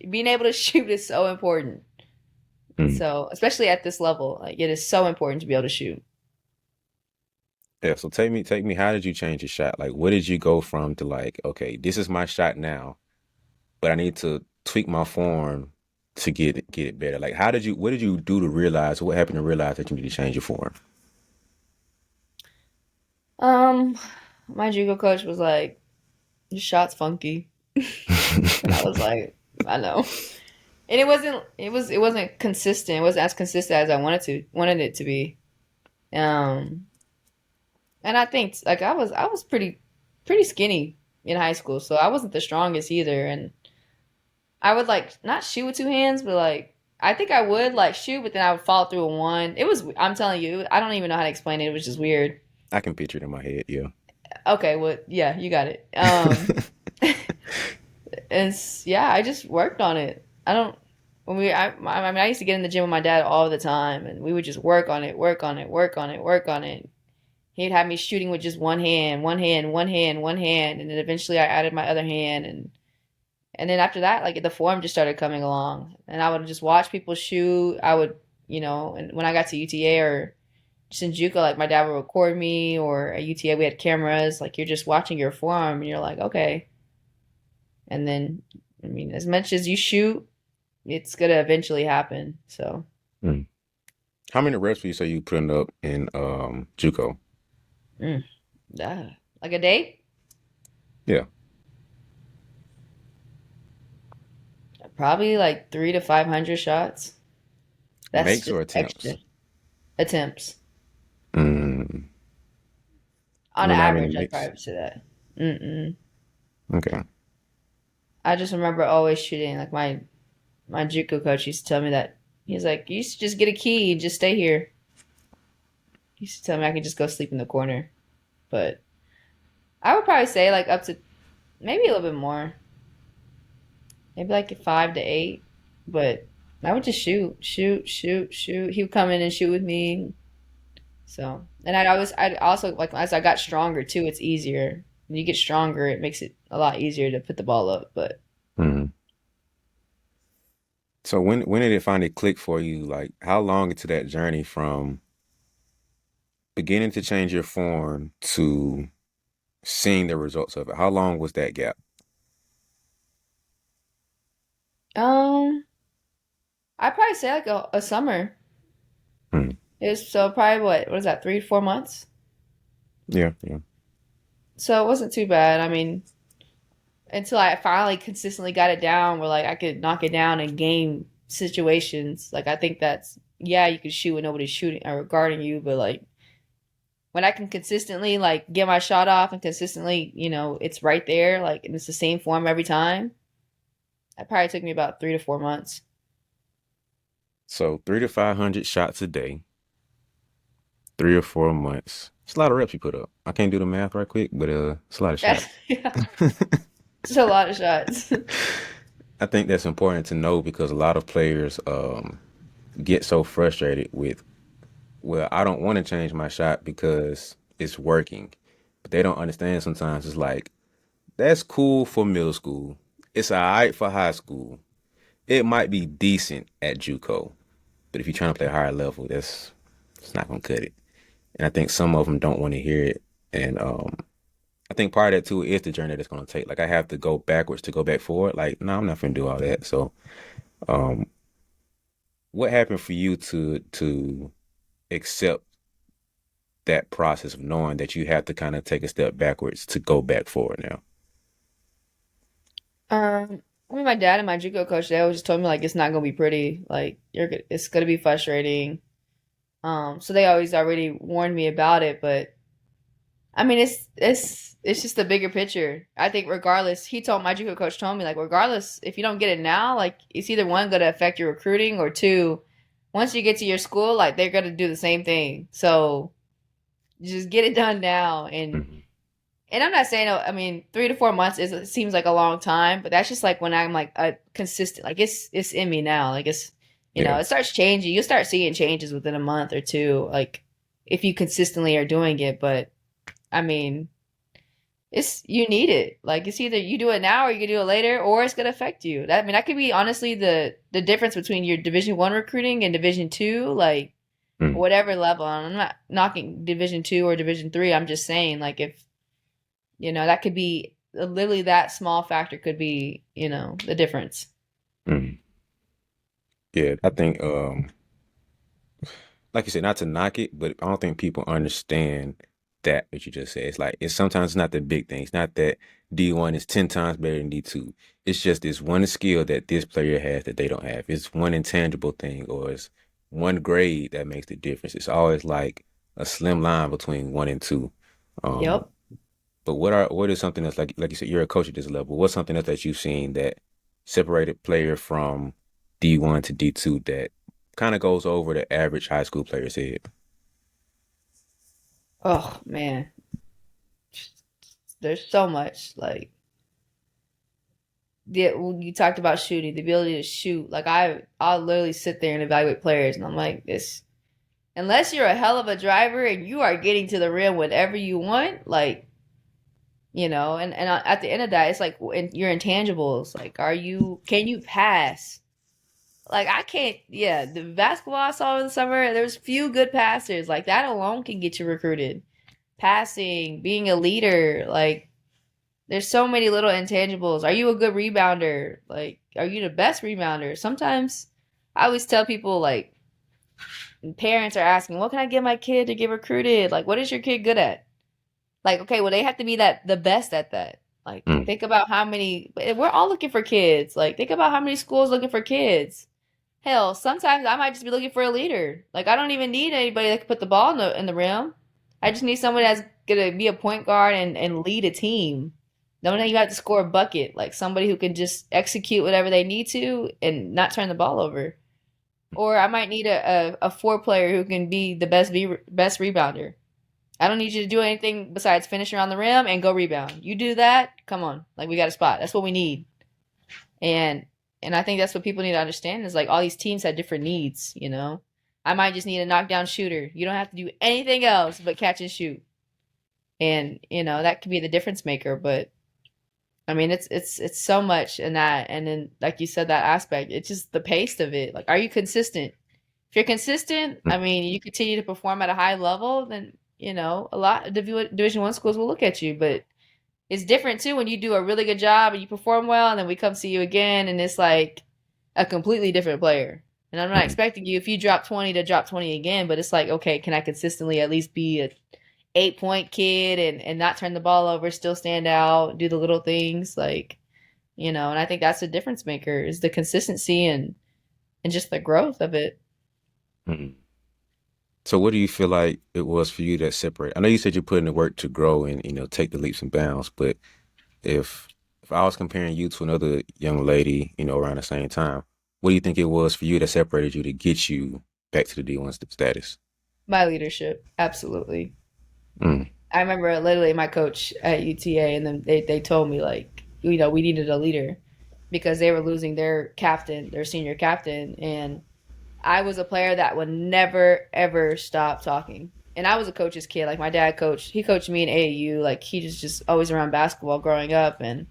Being able to shoot is so important. Hmm. So, especially at this level, like it is so important to be able to shoot. Yeah. So take me. How did you change your shot? Like, what did you go from to like, okay, this is my shot now, but I need to tweak my form to get it better. Like, how did you? What did you do to realize? What happened to realize that you need to change your form? Um, my judo coach was like, "Your shot's funky," and I was like, "I know." And it wasn't consistent. It wasn't as consistent as I wanted it to be. Um, and I think like I was pretty skinny in high school, so I wasn't the strongest either. And I would like not shoot with two hands, but like I think I would like shoot, but then I would fall through a one. I'm telling you, I don't even know how to explain it. It was just weird. I can picture it in my head. Yeah. Okay, well, yeah, you got it. Yeah, I just worked on it. I don't. When we, I mean, I used to get in the gym with my dad all the time, and we would just work on it, work on it, work on it, work on it. He'd have me shooting with just one hand, one hand, one hand, one hand, and then eventually I added my other hand, and then after that, like the form just started coming along, and I would just watch people shoot. I would, and when I got to UTA or Shinjuku, like my dad would record me, or at UTA we had cameras. Like you're just watching your form, and you're like, okay. And then, I mean, as much as you shoot, it's gonna eventually happen. So, Mm. How many reps would you say you putting up in JUCO? mm, ah, like a day, Yeah. probably like 300 to 500 shots. That's Makes just or extra attempts? attempts. Mm. On But not many average, I'd makes. probably say that. Mm-mm. Okay. I just remember always shooting. Like my JUCO coach used to tell me that he's like, you used to just get a key and just stay here. He used to tell me I could just go sleep in the corner. But I would probably say like up to maybe a little bit more, maybe like a 5 to 8. But I would just shoot, shoot, shoot, shoot. He would come in and shoot with me. So, and I'd also like as I got stronger too. It's easier. When you get stronger, it makes it a lot easier to put the ball up. But Mm. So when did it finally click for you? Like, how long into that journey from beginning to change your form to seeing the results of it? How long was that gap? um, I'd probably say like a summer. Mm. It was so probably what is that 3 4 months? Yeah, yeah. So it wasn't too bad. I mean, until I finally consistently got it down where like I could knock it down in game situations. Like I think that's yeah, you can shoot when nobody's shooting or guarding you, but like when I can consistently like get my shot off and consistently, it's right there, like and it's the same form every time. That probably took me about 3 to 4 months. So 300 to 500 shots a day, 3 or 4 months. It's a lot of reps you put up. I can't do the math right quick, but it's a lot of shots. Yeah, it's a lot of shots. I think that's important to know because a lot of players get so frustrated with, well, I don't want to change my shot because it's working. But they don't understand sometimes it's like, that's cool for middle school. It's all right for high school. It might be decent at JUCO, but if you're trying to play a higher level, that's it's not gonna cut it. And I think some of them don't want to hear it. And I think part of that too is the journey that it's gonna take. Like I have to go backwards to go back forward. Like, no, I'm not gonna do all that. So, um, what happened for you to accept that process of knowing that you have to kind of take a step backwards to go back forward now? I mean, my dad and my JUCO coach, they always just told me like it's not gonna be pretty. Like it's gonna be frustrating. So they always already warned me about it, but I mean, it's just the bigger picture. I think regardless, my JUCO coach told me like regardless if you don't get it now, like it's either one going to affect your recruiting or two, once you get to your school, like they're going to do the same thing. So just get it done now. And Mhm. and I'm not saying I mean 3 to 4 months seems like a long time, but that's just like when I'm like a consistent, like it's in me now. Like it's Yeah. it starts changing. You start seeing changes within a month or two. Like if you consistently are doing it. But I mean, it's you need it. Like it's either you do it now or you can do it later, or it's gonna affect you. That I mean, that could be honestly the difference between your Division 1 recruiting and Division 2, like Mm, whatever level. And I'm not knocking Division 2 or Division 3. I'm just saying, like if that could be literally that small factor could be the difference. mm. Yeah, I think like you said, not to knock it, but I don't think people understand that what you just said. It's like it's sometimes not the big things, not that D1 is 10 times better than D2. It's just this one skill that this player has that they don't have. It's one intangible thing or it's one grade that makes the difference. It's always like a slim line between one and two. Um, Yep. but what is something that's like you said, you're a coach at this level. What's something else that you've seen that separated player from D1 to D2 that kind of goes over the average high school player's head? Oh man, there's so much. Like when you talked about shooting, the ability to shoot. Like I'll literally sit there and evaluate players, and I'm like, this unless you're a hell of a driver and you are getting to the rim whenever you want, like and at the end of that, it's like your intangibles. Like, can you pass? Like I can't. Yeah, the basketball I saw in the summer, there's few good passers. Like that alone can get you recruited. Passing, being a leader, like there's so many little intangibles. Are you a good rebounder? Like, are you the best rebounder? Sometimes I always tell people like parents are asking, "What can I get my kid to get recruited? Like, what is your kid good at?" Like, okay, well they have to be the best at that. Like, Mm, think about how many we're all looking for kids. Like, think about how many schools looking for kids. Hell, sometimes I might just be looking for a leader. Like, I don't even need anybody that can put the ball in the rim. I just need someone that's gonna be a point guard and lead a team. Don't know you have to score a bucket. Like somebody who can just execute whatever they need to and not turn the ball over. Or I might need a four player who can be the best rebounder. I don't need you to do anything besides finish around the rim and go rebound. You do that, come on. Like we got a spot. That's what we need. And and I think that's what people need to understand is like all these teams have different needs. I might just need a knockdown shooter. You don't have to do anything else but catch and shoot. And that could be the difference maker, but I mean it's so much in that, and then like you said, that aspect, it's just the pace of it. Like, are you consistent? If you're consistent, mm, I mean, you continue to perform at a high level, then a lot of Division 1 schools will look at you. But it's different too when you do a really good job and you perform well, and then we come see you again, and it's like a completely different player. And I'm not mm, expecting you if you drop 20 to drop 20 again, but it's like, okay, can I consistently at least be a 8-point kid and not turn the ball over, still stand out, do the little things like, and I think that's the difference maker is the consistency and just the growth of it. mm. So what do you feel like it was for you that separate? I know you said you put in the work to grow and take the leaps and bounds, but if if I was comparing you to another young lady, around the same time, what do you think it was for you that separated you to get you back to the D1 status? My leadership, absolutely. Mm, I remember literally my coach at UTA, and then they told me like, we needed a leader because they were losing their captain, their senior captain, and I was a player that would never ever stop talking. And I was a coach's kid. Like my dad coached, he coached me in AAU. Like he just always around basketball growing up. And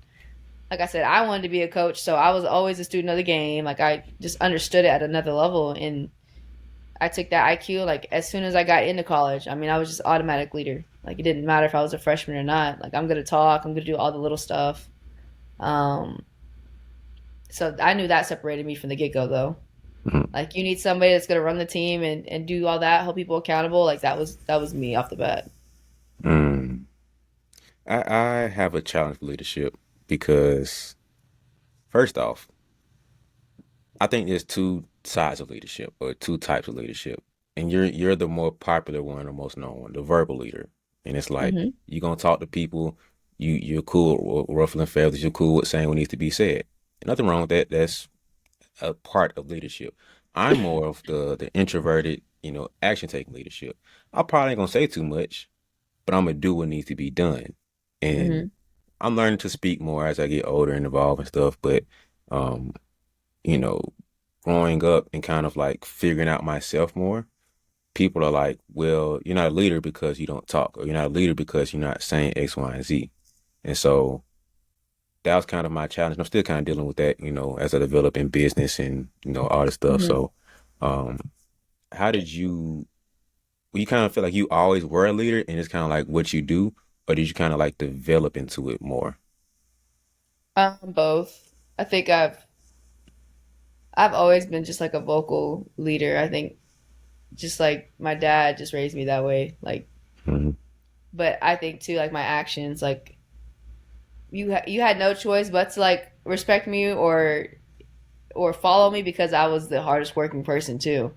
like I said, I wanted to be a coach, so I was always a student of the game. Like I just understood it at another level, and I took that IQ like as soon as I got into college. I mean, I was just automatic leader. Like it didn't matter if I was a freshman or not. Like I'm gonna talk. I'm gonna do all the little stuff. Um, so I knew that separated me from the get go, though. mm, Like you need somebody that's gonna run the team and do all that, hold people accountable. Like that was me off the bat. mm. I have a challenge for leadership because first off, I think there's two sides of leadership or two types of leadership. And you're the more popular one or most known one, the verbal leader. And it's like Hmm. you're gonna talk to people, you're cool with ruffling feathers, you're cool with saying what needs to be said. Nothing wrong with that. That's a part of leadership. I'm more of the introverted, action taking leadership. I probably ain't gonna say too much, but I'm gonna do what needs to be done. And Hmm. I'm learning to speak more as I get older and evolve and stuff. But you know, growing up and kind of like figuring out myself more, people are like, well, you're not a leader because you don't talk, or you're not a leader because you're not saying X, Y, and Z. And so that was kind of my challenge. I'm still kind of dealing with that, as I develop in business and, all this stuff. Mhm. So, um, how did you kind of feel like you always were a leader and it's kind of like what you do, or did you kind of like develop into it more? Both. I think I've always been just like a vocal leader. I think just like my dad just raised me that way. Like, Hmm. but I think too, like my actions, like you had no choice but to like respect me or follow me because I was the hardest working person too.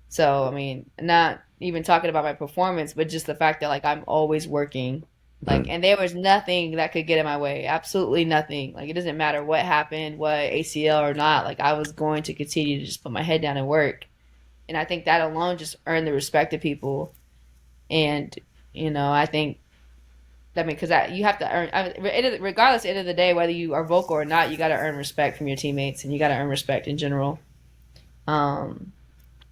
So I mean, not even talking about my performance, but just the fact that like I'm always working. Like, and there was nothing that could get in my way. Absolutely nothing. Like, it doesn't matter what happened, what ACL or not. Like, I was going to continue to just put my head down and work. And I think that alone just earned the respect of people. And I think because you have to earn. Regardless, at the end of the day, whether you are vocal or not, you got to earn respect from your teammates, and you got to earn respect in general. Um,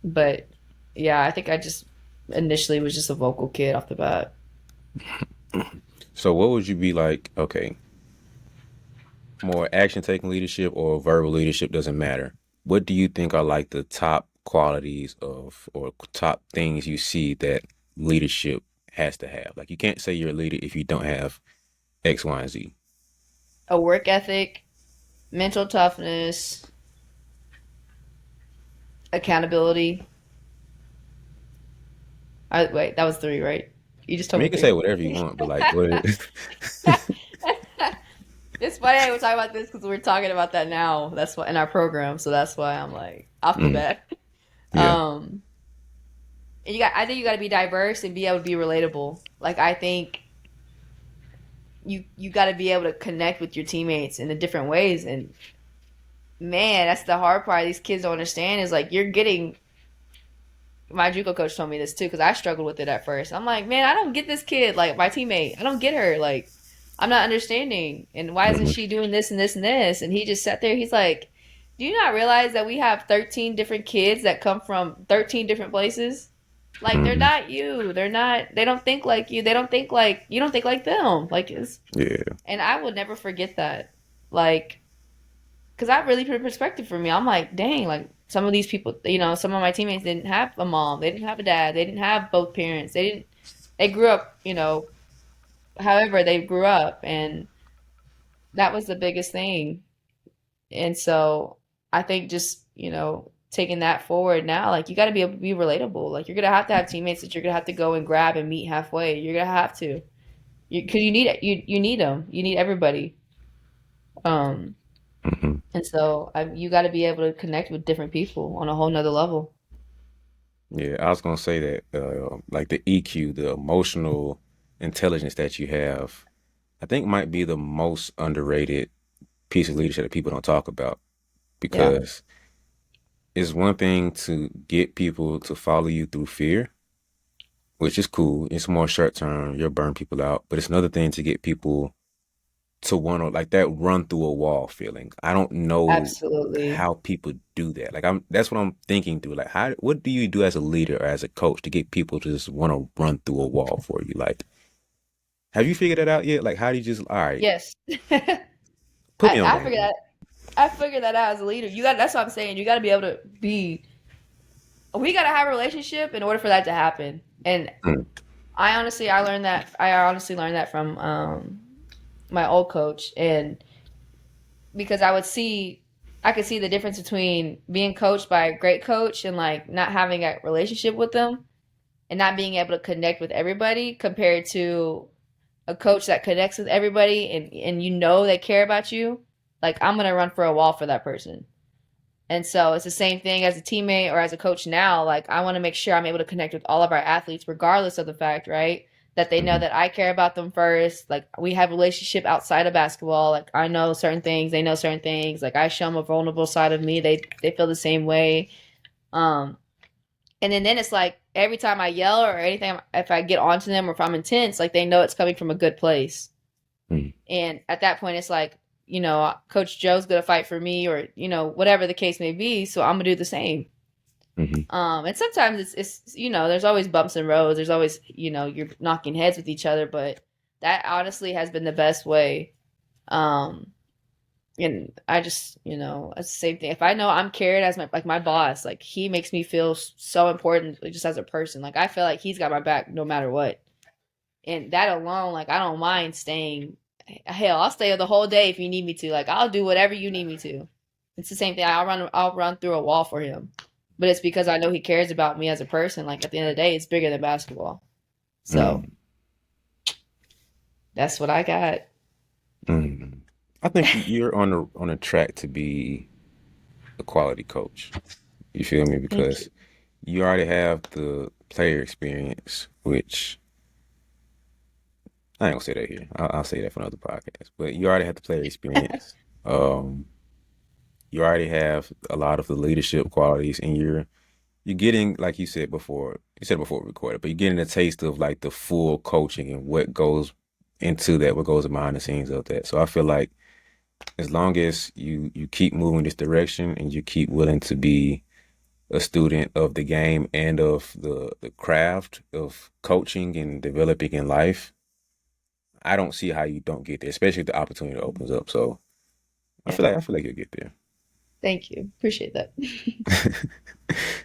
but yeah, I think I just initially was just a vocal kid off the bat. So what would you be like, okay, more action taking leadership or verbal leadership doesn't matter. What do you think are like the top qualities of or top things you see that leadership has to have? Like you can't say you're a leader if you don't have X, Y, and Z. A work ethic, mental toughness, accountability. Wait, that was three, right? You just I told mean, me you can say three. whatever you want, but like, what? It's funny we're talking about this because we're talking about that now. That's why in our program, so that's why I'm like off the Mm, bat. yeah. Um, and I think you got to be diverse and be able to be relatable. Like I think you got to be able to connect with your teammates in the different ways. And man, that's the hard part. These kids don't understand is like you're getting. My JUCO coach told me this too because I struggled with it at first. I'm like, man, I don't get this kid. Like my teammate, I don't get her. Like I'm not understanding. And why isn't Hmm. she doing this and this and this? And he just sat there. He's like, do you not realize that we have 13 different kids that come from 13 different places? Like they're Hmm. not you. They're not. They don't think like you. They don't think like you. Don't think like them. Like it's. Yeah. And I will never forget that. Like because that really put a perspective for me. I'm like, dang, like some of these people, some of my teammates didn't have a mom, they didn't have a dad, they didn't have both parents, they grew up, however they grew up, and that was the biggest thing. And so I think just, taking that forward now, like you got to be able to be relatable. Like you're gonna have teammates that you're gonna have to go and grab and meet halfway. You're gonna have to, because you need them, you need everybody. Um, Hmm. And so you got to be able to connect with different people on a whole nother level. Yeah. I was gonna say that, like the EQ, the emotional intelligence that you have, I think might be the most underrated piece of leadership that people don't talk about Yeah, because it's one thing to get people to follow you through fear, which is cool. It's more short term. You'll burn people out. But it's another thing to get people to want to like that run through a wall feeling. I don't know absolutely. how people do that. Like that's what I'm thinking through. Like what do you do as a leader or as a coach to get people to just want to run through a wall for you? Like, have you figured that out yet? Like how do you just all right, Yes. I, put me on I game figured then. that I figured that out as a leader. That's what I'm saying. You got to be able to we got to have a relationship in order for that to happen. And Mm, I honestly learned that from my old coach. And because I could see the difference between being coached by a great coach and like not having a relationship with them and not being able to connect with everybody compared to a coach that connects with everybody and they care about you. Like I'm gonna run for a wall for that person. And so it's the same thing as a teammate or as a coach now. Like I want to make sure I'm able to connect with all of our athletes, regardless of the fact, right? That they know mhm, that I care about them first. Like we have a relationship outside of basketball. Like I know certain things, they know certain things. Like I show them a vulnerable side of me. They feel the same way. Um, and then it's like every time I yell or anything, if I get onto them or if I'm intense, like they know it's coming from a good place. mm. And at that point, it's like, Coach Joe's going to fight for me or, whatever the case may be. So I'm going to do the same. Hmm. And sometimes it's there's always bumps and roads. There's always you're knocking heads with each other, but that honestly has been the best way. Um, and I just it's the same thing. If I know I'm carried as my boss, like he makes me feel so important, like, just as a person. Like I feel like he's got my back no matter what, and that alone, like I don't mind staying. Hell, I'll stay the whole day if you need me to. Like I'll do whatever you need me to. It's the same thing. I'll run through a wall for him, but it's because I know he cares about me as a person. Like at the end of the day, it's bigger than basketball. So Mm. that's what I got. Mm. I think you're on a track to be a quality coach. You feel me? Thank Because you. you already have the player experience, which I ain't gonna say that here. I'll say that for another podcast. But you already have the player experience. Um, you already have a lot of the leadership qualities, and you're getting, like you said before we recorded, but you're getting a taste of like the full coaching and what goes into that, what goes behind the scenes of that. So I feel like as long as you keep moving this direction and you keep willing to be a student of the game and of the craft of coaching and developing in life, I don't see how you don't get there, especially if the opportunity opens up. So Yeah. I feel like you'll get there. Thank you. Appreciate that.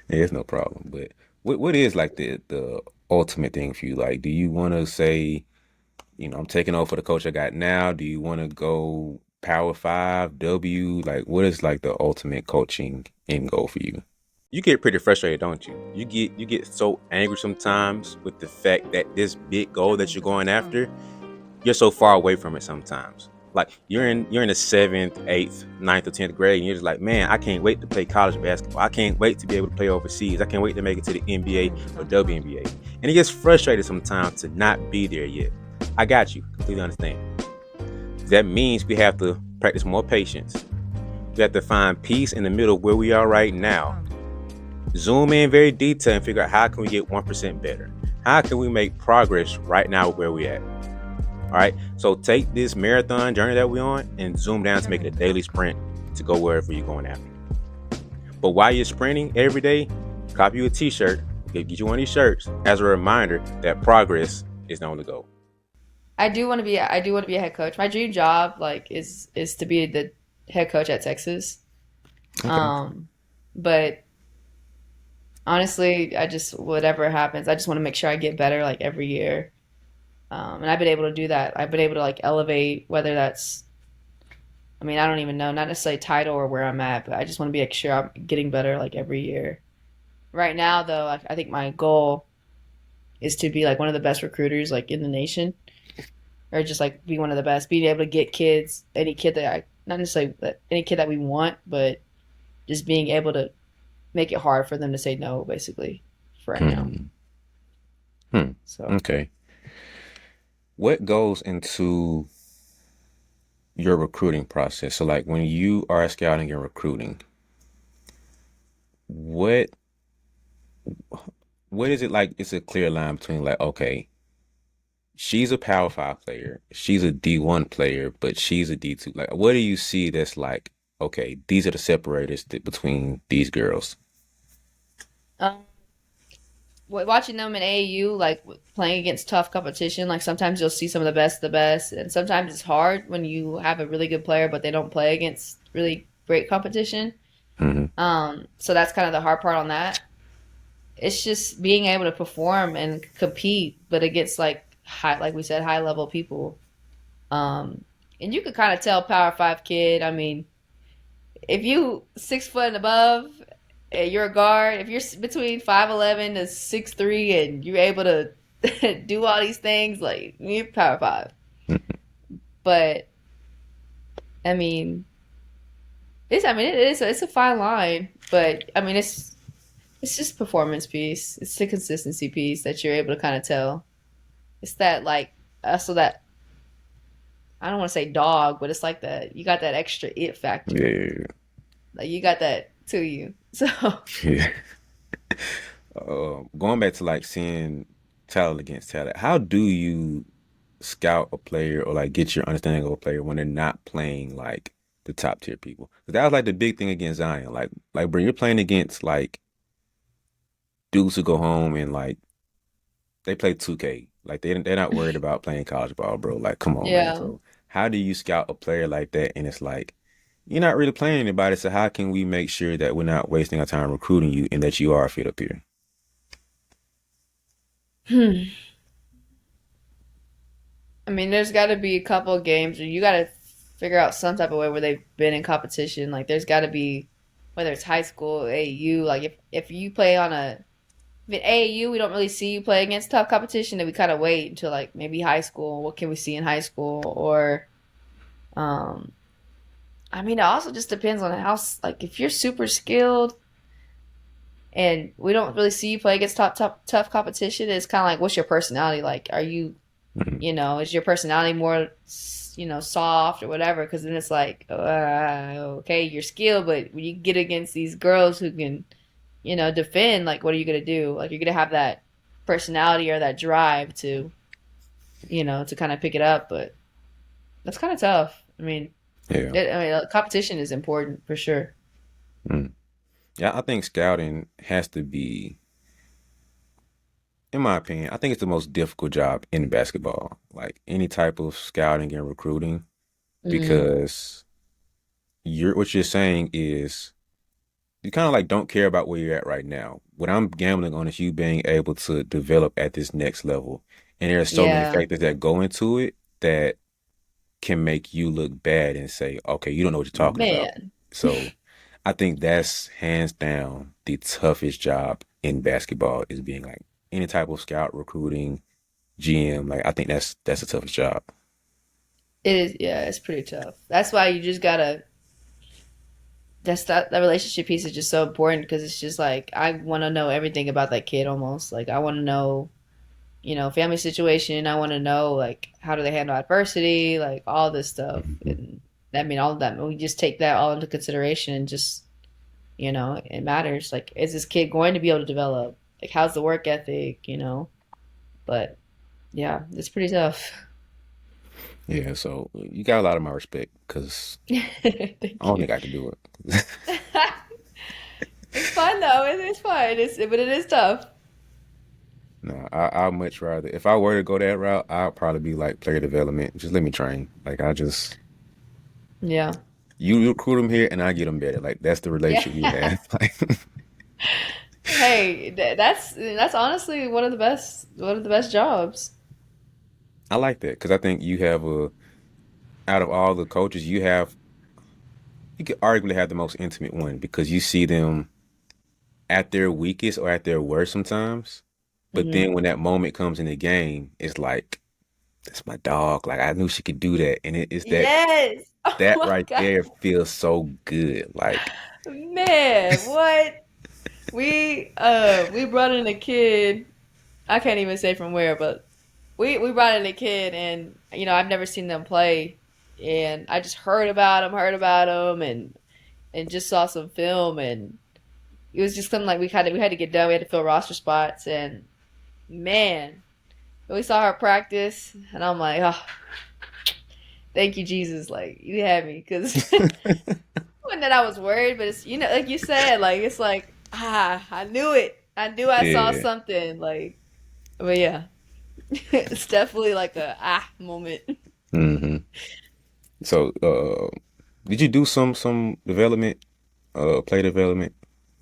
Yeah, it's no problem. But what is like the ultimate thing for you? Like, do you want to say, I'm taking over for the coach I got now? Do you want to go Power Five, W? Like, what is like the ultimate coaching end goal for you? You get pretty frustrated, don't you? You get so angry sometimes with the fact that this big goal that you're going after, you're so far away from it sometimes. Like you're in the seventh, eighth, ninth, or 10th grade, and you're just like, man, I can't wait to play college basketball. I can't wait to be able to play overseas. I can't wait to make it to the NBA or WNBA. And it gets frustrated sometimes to not be there yet. I got you, completely understand. That means we have to practice more patience. We have to find peace in the middle where we are right now. Zoom in very detailed and figure out how can we get 1% better. How can we make progress right now where we at? All right. So take this marathon journey that we're on and zoom down to make it a daily sprint to go wherever you're going after. But while you're sprinting every day, copy you a t-shirt, get you one of these shirts as a reminder that progress is the only goal. I do want to be a head coach. My dream job like is to be the head coach at Texas. Okay. Um but honestly, I just whatever happens, I just want to make sure I get better like every year. And I've been able to do that. I've been able to like elevate, whether that's, I mean, I don't even know, not necessarily title or where I'm at, but I just want to be like sure I'm getting better like every year. Right now, though, I think my goal is to be like one of the best recruiters like in the nation, or just like be one of the best, being able to get kids, any kid that I, not necessarily any kid that we want, but just being able to make it hard for them to say no, basically, for right now. Hmm. Hmm. So, Okay. What goes into your recruiting process? So like when you are scouting and recruiting, what what is it like? It's a clear line between like, okay, she's a Power Five player, she's a D1 player, but she's a D2. Like, what do you see that's like, okay, these are the separators between these girls? um, watching them in AAU, like playing against tough competition, like sometimes you'll see some of the best, and sometimes it's hard when you have a really good player, but they don't play against really great competition. Hmm. So that's kind of the hard part on that. It's just being able to perform and compete, but against like high, like we said, high level people. Um, and you could kind of tell Power Five kid. I mean, if you 6 foot and above, and you're a guard. If you're between 5'11" to 6'3", and you're able to do all these things, like you're Power Five. But I mean, it's a fine line. But I mean, it's just performance piece. It's the consistency piece that you're able to kind of tell. It's that like so that I don't want to say dog, but it's like that you got that extra it factor. Yeah. Like you got that to you. So Yeah. Going back to like seeing talent against talent, how do you scout a player or like get your understanding of a player when they're not playing like the top tier people? Because that was like the big thing against Zion. Like, bro, you're playing against like dudes who go home and like they play 2K. Like they're not worried about playing college ball, bro. Like, come on, man. Yeah. So how do you scout a player like that? And it's like you're not really playing anybody. So how can we make sure that we're not wasting our time recruiting you and that you are fit up here? Hmm. I mean, there's got to be a couple of games where you got to figure out some type of way where they've been in competition. Like, there's got to be, whether it's high school, AAU. Like, if you play on a if at AAU, we don't really see you play against tough competition, then we kind of wait until like maybe high school. What can we see in high school? Or, um, I mean, it also just depends on how like if you're super skilled and we don't really see you play against tough competition, it's kind of like what's your personality like? Are you Mhm. is your personality more, soft or whatever? Because then it's like, okay, you're skilled, but when you get against these girls who can, defend, like, what are you gonna do? Like, you're gonna have that personality or that drive to, to kind of pick it up, but that's kind of tough. I mean, Yeah. competition is important for sure. Mm. Yeah, I think scouting has to be, in my opinion, I think it's the most difficult job in basketball. Like any type of scouting and recruiting, Hmm. because what you're saying is you kind of like don't care about where you're at right now. What I'm gambling on is you being able to develop at this next level. And there are so many Yeah, factors that go into it that can make you look bad and say, okay, you don't know what you're talking about. man. So I think that's hands down the toughest job in basketball is being like any type of scout recruiting, GM. Like I think that's the toughest job. It is. Yeah, it's pretty tough. That's why you just gotta. That relationship piece is just so important because it's just like I want to know everything about that kid almost. Like I want to know, family situation. I want to know like how do they handle adversity, like all this stuff. Mhm. And I mean, all of that. We just take that all into consideration and just, it matters. Like, is this kid going to be able to develop? Like, how's the work ethic? But yeah, it's pretty tough. Yeah, so you got a lot of my respect because I Thank don't you. think I could do it. It's fun though. It's fun. But it is tough. No, I'd much rather if I were to go that route, I'd probably be like player development. Just let me train. Like I just Yeah. you recruit them here and I get them better. Like that's the Yeah. relationship we have. Like Hey, that's honestly one of the best jobs. I like that because I think you have a out of all the coaches you could arguably have the most intimate one because you see them at their weakest or at their worst sometimes. But Hmm. then when that moment comes in the game, it's like that's my dog. Like I knew she could do that, and it's that Yes. Oh that my right God. there feels so good. Like Man, what? We brought in a kid. I can't even say from where, but we brought in a kid and I've never seen them play and I just heard about him and just saw some film and it was just something like we had to get done. We had to fill roster spots and man, we saw her practice and I'm like, oh, thank you, Jesus. Like you had me because wasn't that I was worried, but it's like you said, like it's like I knew it. I knew I saw yeah. something. Like, but yeah, it's definitely like a moment. hmm So, did you do some development, play development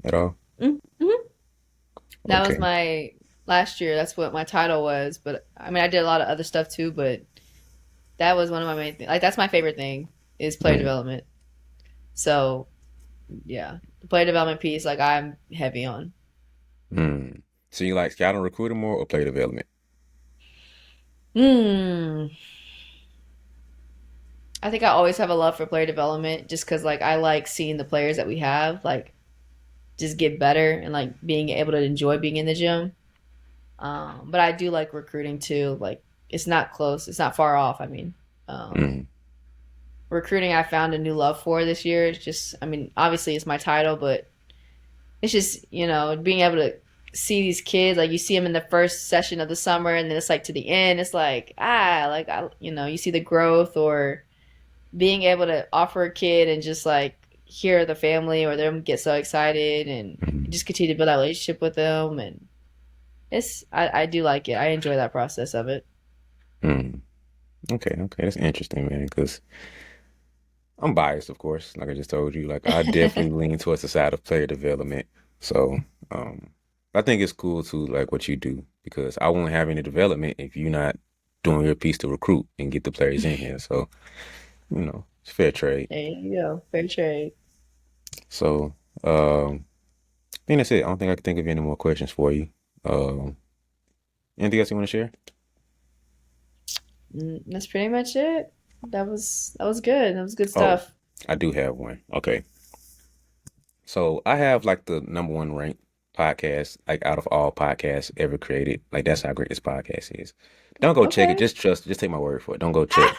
at all? Mm-hmm. That was Okay. my last year. That's what my title was. But I mean, I did a lot of other stuff too. But that was one of my main things. Like that's my favorite thing is player Mm. development. So yeah, the player development piece, like I'm heavy on. Mm. So you like scouting, recruiting more, or play development? Hmm. I think I always have a love for player development just because like I like seeing the players that we have like just get better and like being able to enjoy being in the gym. But I do like recruiting too. Like it's not close, it's not far off. I mean, um, Mm. recruiting I found a new love for this year. It's just, I mean, obviously it's my title, but it's just being able to see these kids like you see them in the first session of the summer and then it's like to the end it's like like you see the growth or being able to offer a kid and just like hear the family or them get so excited and Mhm. just continue to build that relationship with them. And I do like it. I enjoy that process of it. Mm. Okay, okay, that's interesting, man. Because I'm biased, of course. Like I just told you, like I definitely lean towards the side of player development. So, um, I think it's cool to like what you do because I won't have any development if you're not doing your piece to recruit and get the players in here. So, it's fair trade. There you go. Fair trade. So, I think that's it. I don't think I can think of any more questions for you. Um, Anything else you want to share? That's pretty much it. That was good. That was good Oh, stuff. I do have one. Okay. So I have like the number one ranked podcast, like out of all podcasts ever created. Like that's how great this podcast is. Don't go check it. Okay. Just trust. Just take my word for it. Don't go check.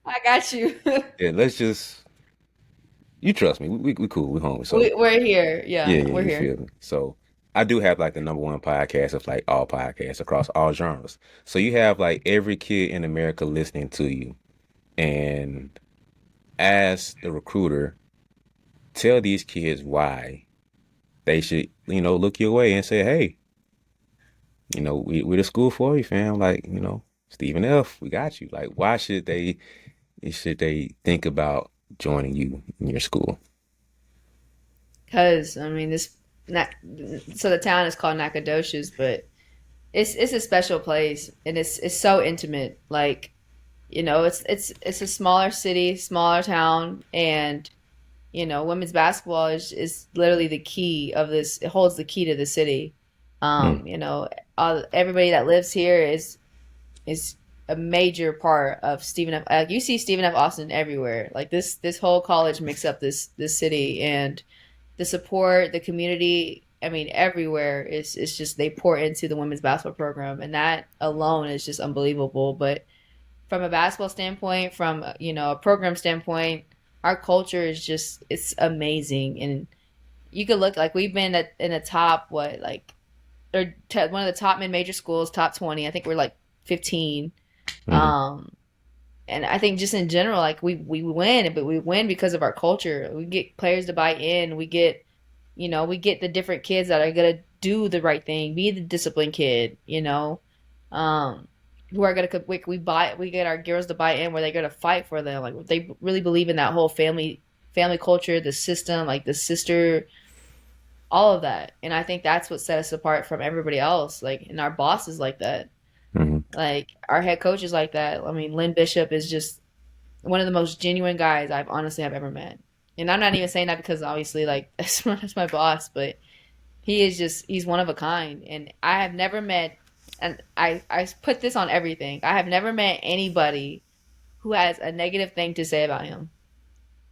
I got you. Yeah, let's just you trust me. We cool. We home. So We're here. yeah, Yeah, yeah, we're you here. feel me. So I do have like the number one podcast of like all podcasts across all genres. So you have like every kid in America listening to you, and as the recruiter, tell these kids why they should, look your way and say, hey, we're the school for you, fam. Like, Stephen F, we got you. Like, why should they think about joining you in your school? Because I mean, this not so the town is called Nacogdoches, but it's a special place and it's so intimate. Like it's a smaller city, smaller town, and women's basketball is literally the key of this. It holds the key to the city. Mm, Everybody that lives here is a major part of Stephen F. Like you see Stephen F. Austin everywhere. Like this whole college makes up this city, and the support, the community. I mean, everywhere is just they pour into the women's basketball program, and that alone is just unbelievable. But from a basketball standpoint, from a program standpoint, our culture is just it's amazing. And you could look like we've been in the top what like one of the top mid major schools, top 20. I think we're like 15. mm-hmm, Um, and I think just in general, like we win, but we win because of our culture. We get players to buy in. We get the different kids that are gonna do the right thing, be the disciplined kid. Um, who are gonna we get our girls to buy in where they're gonna fight for them. Like they really believe in that whole family culture, the system, like the sister, all of that. And I think that's what set us apart from everybody else. Like, and our boss is like that. mm-hmm, Like our head coach is like that. I mean, Lynn Bishop is just one of the most genuine guys I've honestly have ever met. And I'm not even saying that because obviously like that's my boss, but he's one of a kind. And I have never met, and I put this on everything. I have never met anybody who has a negative thing to say about him.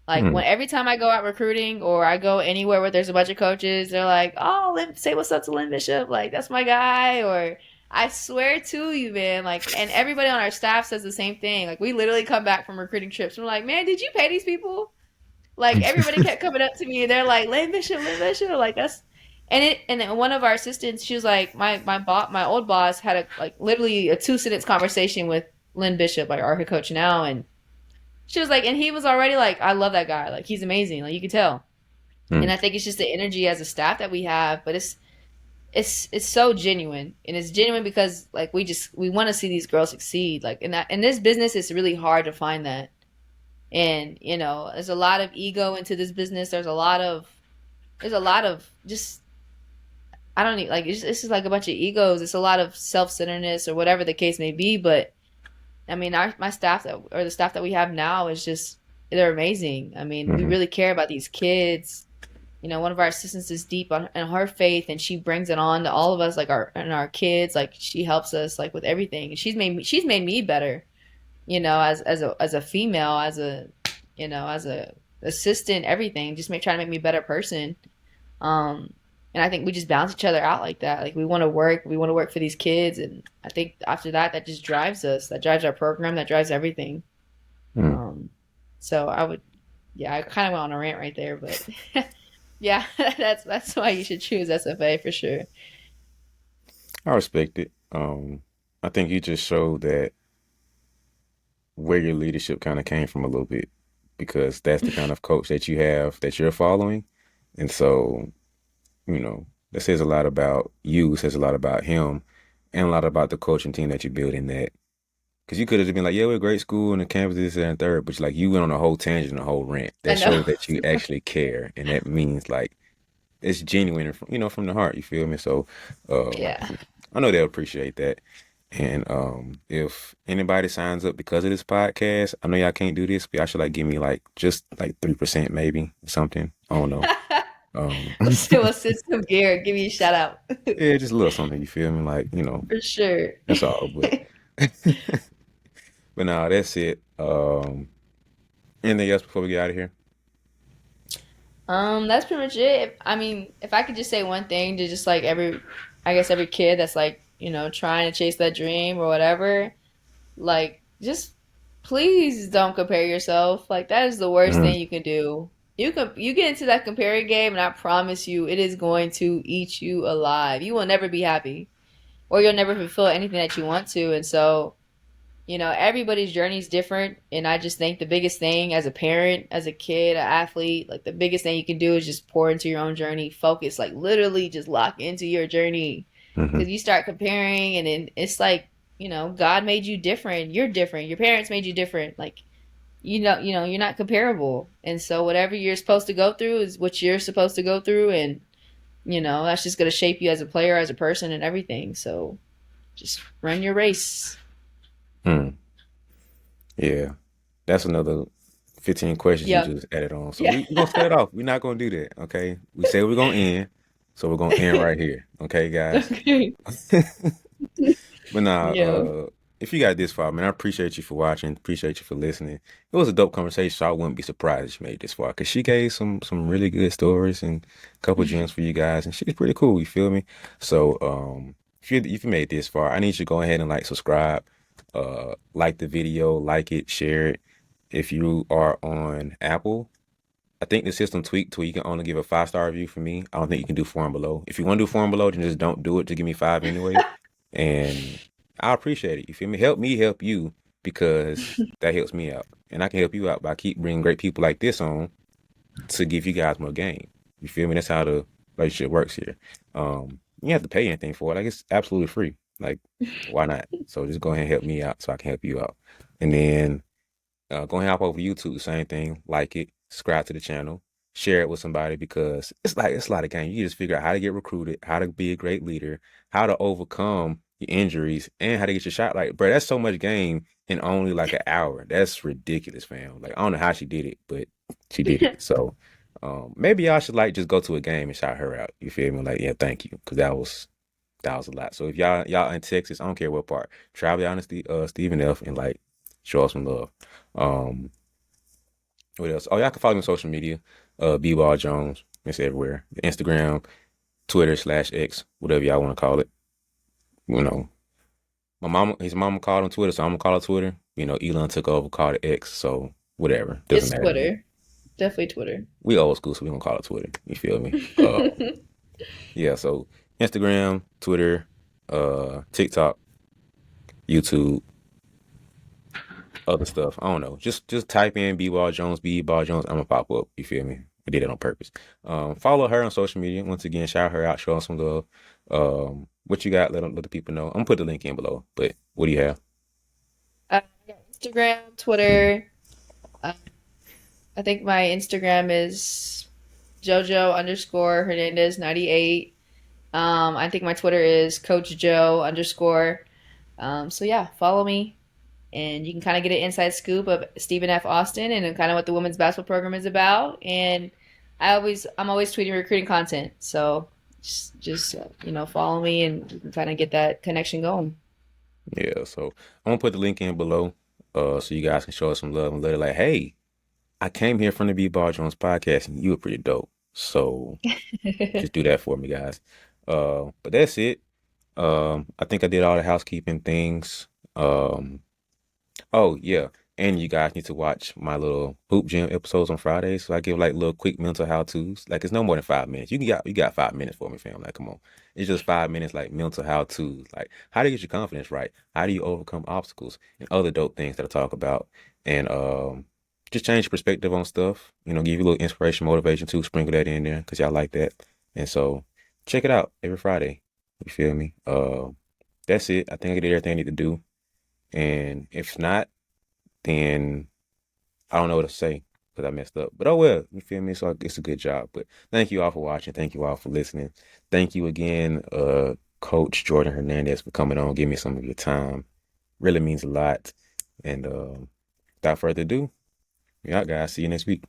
Like mm-hmm, when every time I go out recruiting or I go anywhere where there's a bunch of coaches, they're like, "Oh, say what's up to Lynn Bishop. Like that's my guy." Or I swear to you, man. Like, and everybody on our staff says the same thing. Like we literally come back from recruiting trips. We're like, "Man, did you pay these people?" Like everybody kept coming up to me. They're like, Lynn Bishop." Like that's and then one of our assistants, she was like, my old boss had a like literally a 2 sentence conversation with Lynn Bishop, like our head coach now, and she was like, and he was already like, I love that guy. Like he's amazing. Like you could tell. And I think it's just the energy as a staff that we have, but it's so genuine. And it's genuine because like we want to see these girls succeed. Like in this business it's really hard to find that. And there's a lot of ego into this business. There's a lot of just I don't need like it's just like a bunch of egos. It's a lot of self-centeredness or whatever the case may be, but I mean, my staff or the staff that we have now is just they're amazing. I mean, we mm-hmm, really care about these kids. One of our assistants is deep in her faith, and she brings it on to all of us, like our kids. Like she helps us like with everything. And she's made me better. As a female, as a assistant, everything. Just trying to make me a better person. Um, and I think we just balance each other out like that. Like we want to work for these kids, and I think after that, that just drives us. That drives our program. That drives everything. mm. Um, so yeah, I kind of went on a rant right there, but yeah, that's why you should choose SFA for sure. I respect it. I think you just showed that where your leadership kind of came from a little bit. because that's the kind of coach that you have that you're following. And so, that says a lot about you, says a lot about him, and a lot about the coaching team that you build in that. Because you could have been like, yeah, we're a great school and the campus is there and third, but like you went on a whole tangent, a whole rant. I That know. shows that you actually care, and that means like it's genuine, and from the heart. You feel me? So, um, Yeah. I know they'll appreciate that. And if anybody signs up because of this podcast, I know y'all can't do this, but y'all should like give me like just like 3% maybe something. I don't know. Um, We'll send some gear. Give you a shout out. yeah, just a little something. You feel me? Like For sure. that's all. But but nah, that's it. Anything else before we get out of here? That's pretty much it. I mean, if I could just say one thing to just like I guess every kid that's like, trying to chase that dream or whatever, like, just please don't compare yourself. Like, that is the worst Mm-hmm. thing you can do. You get into that comparing game, and I promise you, it is going to eat you alive. You will never be happy, or you'll never fulfill anything that you want to. And so, everybody's journey is different, and I just think the biggest thing as a parent, as a kid, an athlete, like the biggest thing you can do is just pour into your own journey, focus, like literally just lock into your journey. Mm-hmm. Because you start comparing, and then it's like, God made you different. You're different. Your parents made you different. Like, you're not comparable. And so whatever you're supposed to go through is what you're supposed to go through, and that's just gonna shape you as a player, as a person, and everything. So just run your race. Mm. Yeah, that's another 15 questions you Yep. just added on. So Yeah. we're gonna start off. We're not gonna do that, okay? We say we're gonna end, so we're gonna end right here, okay, guys? Okay. But nah, Yeah. if you got this far, man, I appreciate you for watching. Appreciate you for listening. It was a dope conversation, so I wouldn't be surprised if you made it this far because she gave some really good stories and a couple gems for you guys, and she's pretty cool. You feel me? So, if you made it this far, I need you to go ahead and like subscribe, like the video, like it, share it. If you are on Apple, I think the system tweaked to where you can only give a 5-star review for me. I don't think you can do four and below. If you want to do four and below, then just don't do it to give me five anyway. And I appreciate it. You feel me? Help me help you because that helps me out. And I can help you out by keep bringing great people like this on to give you guys more game. You feel me? That's how the relationship works here. You have to pay anything for it. Like it's absolutely free. Like, why not? So just go ahead and help me out so I can help you out. And then go ahead and hop over to YouTube, same thing. Like it, subscribe to the channel, share it with somebody because it's a lot of game. You just figure out how to get recruited, how to be a great leader, how to overcome your injuries, and how to get your shot. Like, bro, that's so much game in only like an hour. That's ridiculous, fam. Like, I don't know how she did it, but she did it. So maybe y'all should like just go to a game and shout her out. You feel me? Like, yeah, thank you, because that was a lot. So if y'all in Texas, I don't care what part, travel down to Stephen F. and like show us some love. Um, what else? Oh, y'all can follow me on social media. BeBall Jones. It's everywhere. Instagram, Twitter/X, whatever y'all want to call it. You know, his mama called on Twitter, so I'm gonna call it Twitter. Elon took over, called it X, so whatever. Doesn't It's matter to me. Twitter. Definitely Twitter. We old school, so we gonna call it Twitter. You feel me? Yeah. So Instagram, Twitter, TikTok, YouTube, other stuff. I don't know. Just type in B-Ball Jones, B-Ball Jones. I'm gonna pop up. You feel me? I did it on purpose. Follow her on social media. Once again, shout her out, show her some love. What you got? Let the people know. I'm gonna put the link in below. But what do you have? I got Instagram, Twitter. Uh, I think my Instagram is Jojo underscore Hernandez 98. I think my Twitter is Coach Joe underscore. So yeah, follow me, and you can kind of get an inside scoop of Stephen F. Austin and kind of what the women's basketball program is about. And I'm always tweeting recruiting content. So just follow me, and you can kind of get that connection going. Yeah. So I'm gonna put the link in below. So you guys can show us some love and let it like, hey, I came here from the B-Ball Jones podcast, and you were pretty dope. So just do that for me, guys. But that's it. I think I did all the housekeeping things. Oh yeah, and you guys need to watch my little hoop gym episodes on Fridays. So I give like little quick mental how tos. Like it's no more than 5 minutes. You got 5 minutes for me, fam. Like come on, it's just 5 minutes like mental how tos. Like how to get your confidence right. How do you overcome obstacles and other dope things that I talk about. And just change perspective on stuff. Give you a little inspiration, motivation too. Sprinkle that in there because y'all like that. And so check it out every Friday. You feel me? That's it. I think I did everything I need to do. And if not, then I don't know what to say because I messed up. But oh well, you feel me? So it's a good job. But thank you all for watching. Thank you all for listening. Thank you again, Coach Jordynn Hernandez, for coming on, give me some of your time. Really means a lot. And without further ado, yeah, guys, see you next week.